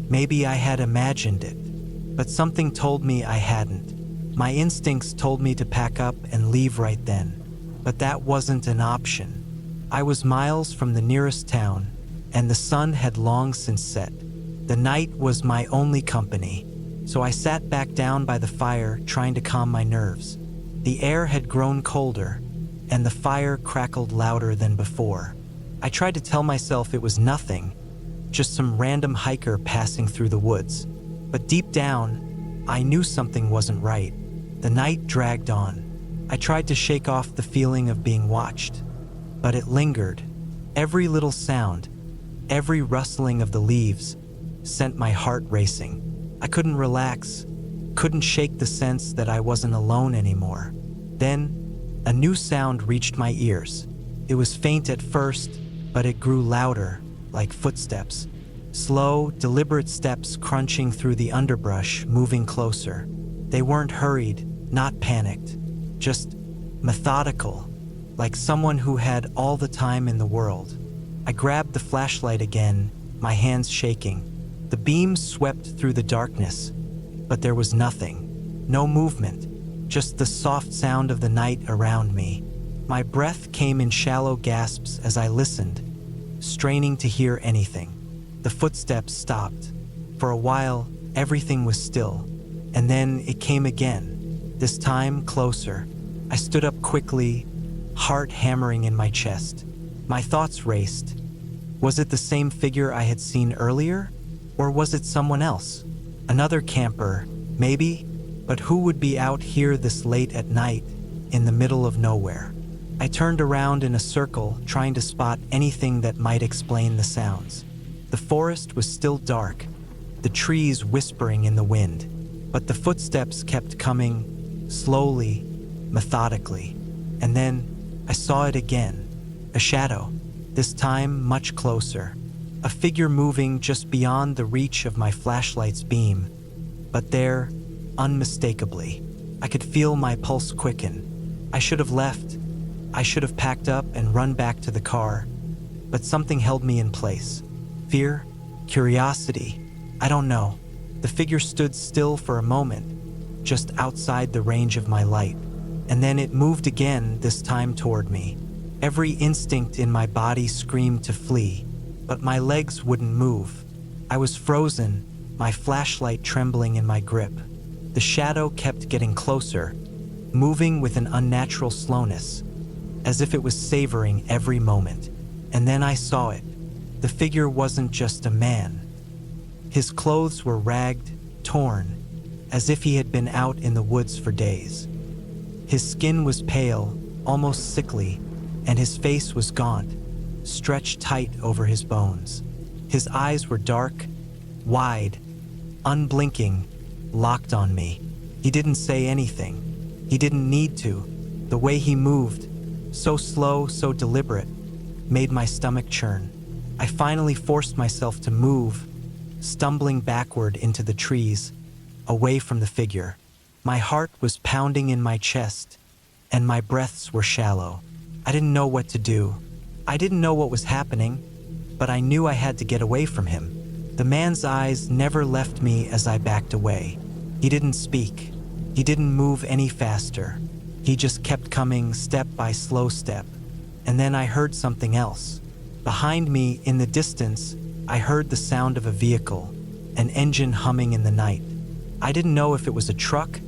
Maybe I had imagined it. But something told me I hadn't. My instincts told me to pack up and leave right then. But that wasn't an option. I was miles from the nearest town, and the sun had long since set. The night was my only company, so I sat back down by the fire, trying to calm my nerves. The air had grown colder, and the fire crackled louder than before. I tried to tell myself it was nothing, just some random hiker passing through the woods. But deep down, I knew something wasn't right. The night dragged on. I tried to shake off the feeling of being watched, but it lingered. Every little sound, every rustling of the leaves, sent my heart racing. I couldn't relax, couldn't shake the sense that I wasn't alone anymore. Then, a new sound reached my ears. It was faint at first, but it grew louder, like footsteps. Slow, deliberate steps crunching through the underbrush, moving closer. They weren't hurried, not panicked, just methodical, like someone who had all the time in the world. I grabbed the flashlight again, my hands shaking. The beam swept through the darkness, but there was nothing. No movement, just the soft sound of the night around me. My breath came in shallow gasps as I listened, straining to hear anything. The footsteps stopped. For a while, everything was still, and then it came again, this time closer. I stood up quickly, heart hammering in my chest. My thoughts raced. Was it the same figure I had seen earlier? Or was it someone else? Another camper, maybe? But who would be out here this late at night, in the middle of nowhere? I turned around in a circle, trying to spot anything that might explain the sounds. The forest was still dark, the trees whispering in the wind, but the footsteps kept coming, slowly, methodically. And then I saw it again, a shadow, this time much closer. A figure moving just beyond the reach of my flashlight's beam, but there, unmistakably. I could feel my pulse quicken. I should have left. I should have packed up and run back to the car, but something held me in place. Fear? Curiosity? I don't know. The figure stood still for a moment, just outside the range of my light, and then it moved again, this time toward me. Every instinct in my body screamed to flee, but my legs wouldn't move. I was frozen, my flashlight trembling in my grip. The shadow kept getting closer, moving with an unnatural slowness, as if it was savoring every moment. And then I saw it. The figure wasn't just a man. His clothes were ragged, torn, as if he had been out in the woods for days. His skin was pale, almost sickly, and his face was gaunt, stretched tight over his bones. His eyes were dark, wide, unblinking, locked on me. He didn't say anything. He didn't need to. The way he moved, so slow, so deliberate, made my stomach churn. I finally forced myself to move, stumbling backward into the trees, away from the figure. My heart was pounding in my chest, and my breaths were shallow. I didn't know what to do. I didn't know what was happening, but I knew I had to get away from him. The man's eyes never left me as I backed away. He didn't speak. He didn't move any faster. He just kept coming step by slow step. And then I heard something else. Behind me, in the distance, I heard the sound of a vehicle, an engine humming in the night. I didn't know if it was a truck,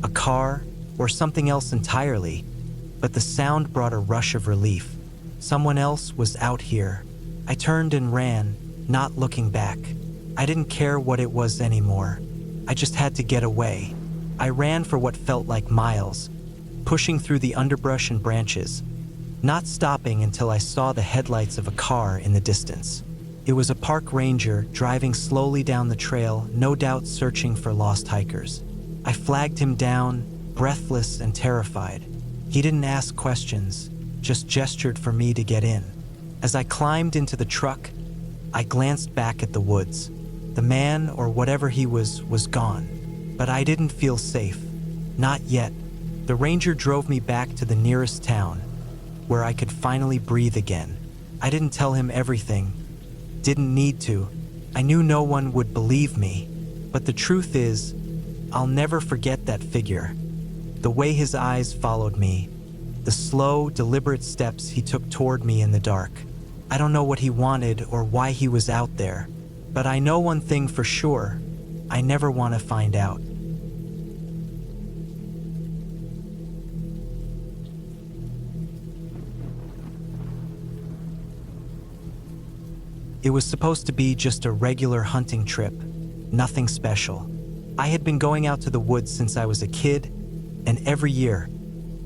a car, or something else entirely, but the sound brought a rush of relief. Someone else was out here. I turned and ran, not looking back. I didn't care what it was anymore. I just had to get away. I ran for what felt like miles, pushing through the underbrush and branches, not stopping until I saw the headlights of a car in the distance. It was a park ranger driving slowly down the trail, no doubt searching for lost hikers. I flagged him down, breathless and terrified. He didn't ask questions, just gestured for me to get in. As I climbed into the truck, I glanced back at the woods. The man, or whatever he was gone. But I didn't feel safe. Not yet. The ranger drove me back to the nearest town, where I could finally breathe again. I didn't tell him everything. Didn't need to. I knew no one would believe me. But the truth is, I'll never forget that figure. The way his eyes followed me, the slow, deliberate steps he took toward me in the dark. I don't know what he wanted or why he was out there, but I know one thing for sure. I never want to find out. It was supposed to be just a regular hunting trip, nothing special. I had been going out to the woods since I was a kid, and every year,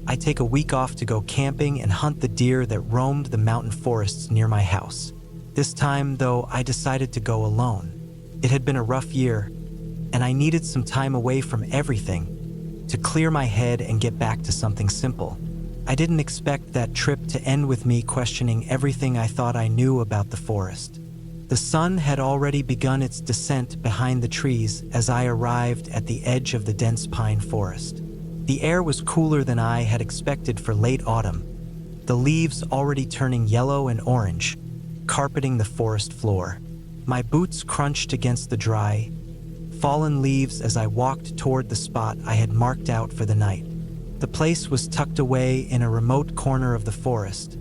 I take a week off to go camping and hunt the deer that roamed the mountain forests near my house. This time, though, I decided to go alone. It had been a rough year, and I needed some time away from everything to clear my head and get back to something simple. I didn't expect that trip to end with me questioning everything I thought I knew about the forest. The sun had already begun its descent behind the trees as I arrived at the edge of the dense pine forest. The air was cooler than I had expected for late autumn. the leaves already turning yellow and orange, carpeting the forest floor. My boots crunched against the dry, fallen leaves as I walked toward the spot I had marked out for the night. The place was tucked away in a remote corner of the forest,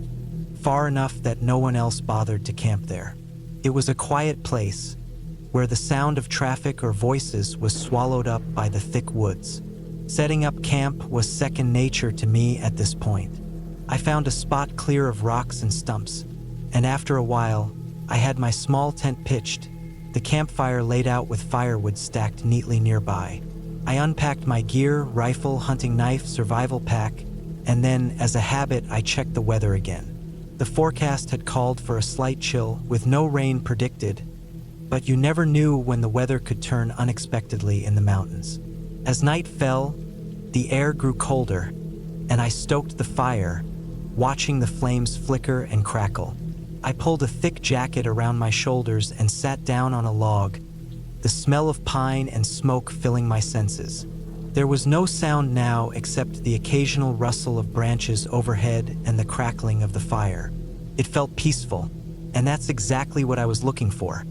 far enough that no one else bothered to camp there. It was a quiet place, where the sound of traffic or voices was swallowed up by the thick woods. Setting up camp was second nature to me at this point. I found a spot clear of rocks and stumps, and after a while, I had my small tent pitched, the campfire laid out with firewood stacked neatly nearby. I unpacked my gear, rifle, hunting knife, survival pack, and then, as a habit, I checked the weather again. The forecast had called for a slight chill, with no rain predicted, but you never knew when the weather could turn unexpectedly in the mountains. As night fell, the air grew colder, and I stoked the fire, watching the flames flicker and crackle. I pulled a thick jacket around my shoulders and sat down on a log, the smell of pine and smoke filling my senses. There was no sound now except the occasional rustle of branches overhead and the crackling of the fire. It felt peaceful, and that's exactly what I was looking for.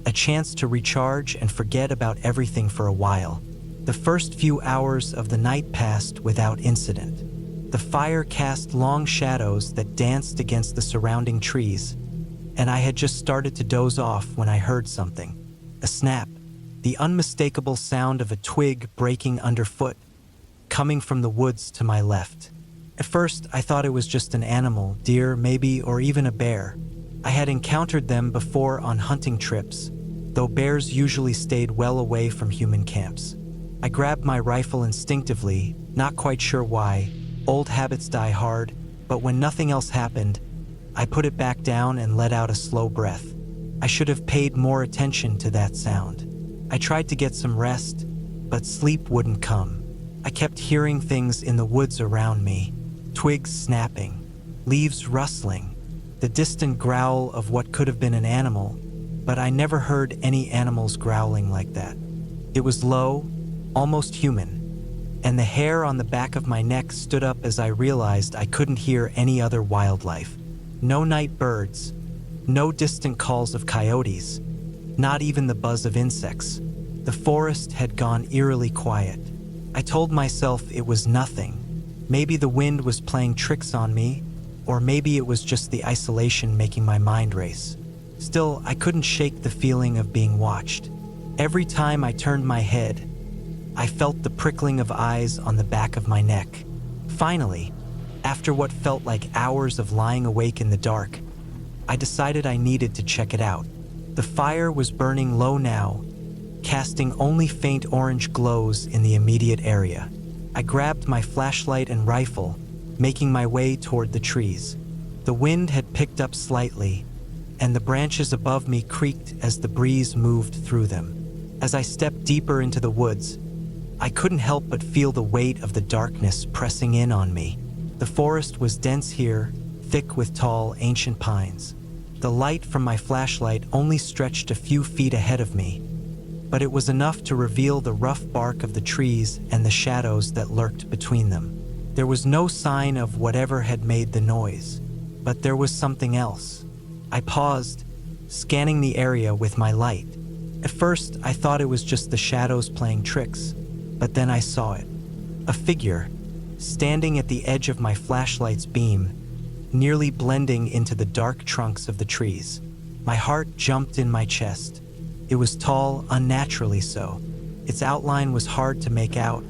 A chance to recharge and forget about everything for a while. The first few hours of the night passed without incident. The fire cast long shadows that danced against the surrounding trees, and I had just started to doze off when I heard something. A snap, the unmistakable sound of a twig breaking underfoot, coming from the woods to my left. At first, I thought it was just an animal, deer maybe, or even a bear. I had encountered them before on hunting trips, though bears usually stayed well away from human camps. I grabbed my rifle instinctively, not quite sure why. Old habits die hard, but when nothing else happened, I put it back down and let out a slow breath. I should have paid more attention to that sound. I tried to get some rest, but sleep wouldn't come. I kept hearing things in the woods around me, twigs snapping, leaves rustling, the distant growl of what could have been an animal, but I never heard any animals growling like that. It was low, almost human, and the hair on the back of my neck stood up as I realized I couldn't hear any other wildlife. No night birds, no distant calls of coyotes, not even the buzz of insects. The forest had gone eerily quiet. I told myself it was nothing. Maybe the wind was playing tricks on me, or maybe it was just the isolation making my mind race. Still, I couldn't shake the feeling of being watched. Every time I turned my head, I felt the prickling of eyes on the back of my neck. Finally, after what felt like hours of lying awake in the dark, I decided I needed to check it out. The fire was burning low now, casting only faint orange glows in the immediate area. I grabbed my flashlight and rifle, making my way toward the trees. The wind had picked up slightly, and the branches above me creaked as the breeze moved through them. As I stepped deeper into the woods, I couldn't help but feel the weight of the darkness pressing in on me. The forest was dense here, thick with tall, ancient pines. The light from my flashlight only stretched a few feet ahead of me, but it was enough to reveal the rough bark of the trees and the shadows that lurked between them. There was no sign of whatever had made the noise, but there was something else. I paused, scanning the area with my light. At first, I thought it was just the shadows playing tricks, but then I saw it. A figure, standing at the edge of my flashlight's beam, nearly blending into the dark trunks of the trees. My heart jumped in my chest. It was tall, unnaturally so. Its outline was hard to make out,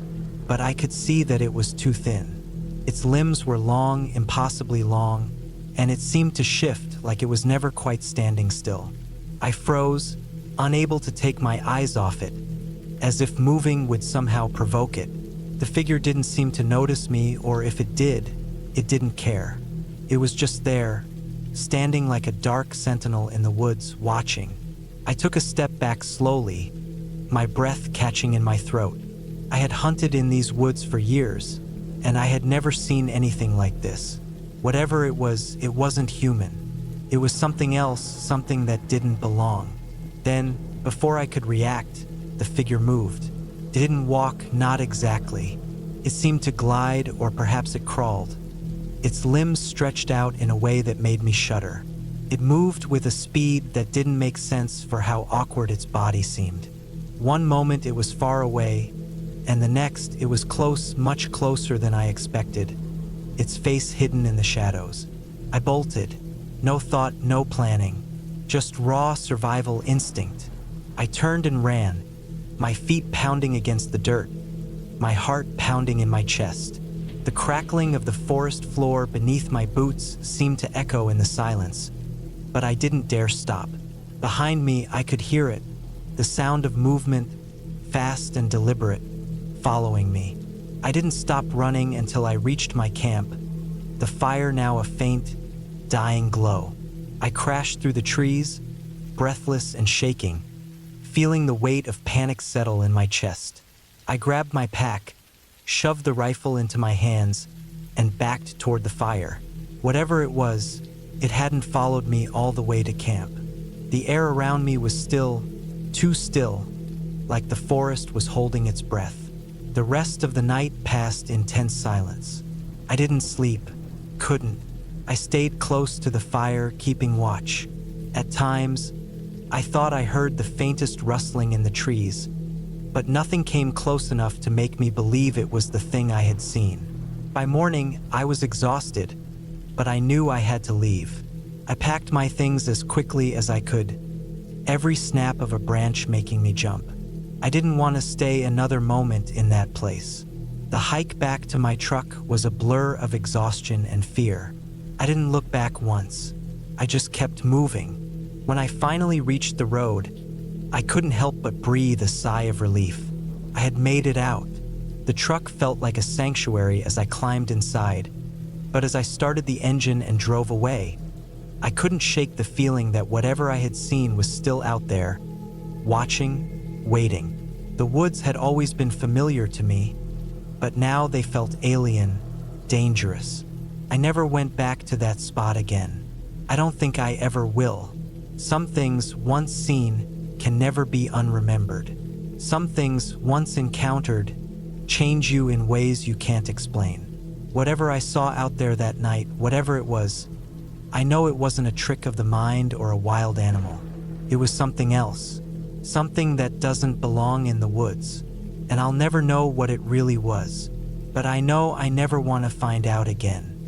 but I could see that it was too thin. Its limbs were long, impossibly long, and it seemed to shift like it was never quite standing still. I froze, unable to take my eyes off it, as if moving would somehow provoke it. The figure didn't seem to notice me, or if it did, it didn't care. It was just there, standing like a dark sentinel in the woods, watching. I took a step back slowly, my breath catching in my throat. I had hunted in these woods for years, and I had never seen anything like this. Whatever it wasn't human. It was something else, something that didn't belong. Then, before I could react, the figure moved. It didn't walk, not exactly. It seemed to glide, or perhaps it crawled. its limbs stretched out in a way that made me shudder. It moved with a speed that didn't make sense for how awkward its body seemed. One moment it was far away, and the next it was close, much closer than I expected, its face hidden in the shadows. I bolted. No thought, no planning. Just raw survival instinct. I turned and ran, my feet pounding against the dirt, my heart pounding in my chest. The crackling of the forest floor beneath my boots seemed to echo in the silence, but I didn't dare stop. Behind me, I could hear it, the sound of movement, fast and deliberate, following me. I didn't stop running until I reached my camp, the fire now a faint, dying glow. I crashed through the trees, breathless and shaking, feeling the weight of panic settle in my chest. I grabbed my pack, shoved the rifle into my hands, and backed toward the fire. Whatever it was, it hadn't followed me all the way to camp. The air around me was still, too still, like the forest was holding its breath. The rest of the night passed in tense silence. I didn't sleep, couldn't. I stayed close to the fire, keeping watch. At times, I thought I heard the faintest rustling in the trees, but nothing came close enough to make me believe it was the thing I had seen. By morning, I was exhausted, but I knew I had to leave. I packed my things as quickly as I could, every snap of a branch making me jump. I didn't want to stay another moment in that place. The hike back to my truck was a blur of exhaustion and fear. I didn't look back once. I just kept moving. When I finally reached the road, I couldn't help but breathe a sigh of relief. I had made it out. The truck felt like a sanctuary as I climbed inside, but as I started the engine and drove away, I couldn't shake the feeling that whatever I had seen was still out there, watching, waiting. The woods had always been familiar to me, but now they felt alien, dangerous. I never went back to that spot again. I don't think I ever will. Some things, once seen, can never be unremembered. Some things, once encountered, change you in ways you can't explain. Whatever I saw out there that night, whatever it was, I know it wasn't a trick of the mind or a wild animal. It was something else, something that doesn't belong in the woods. And I'll never know what it really was, but I know I never want to find out again.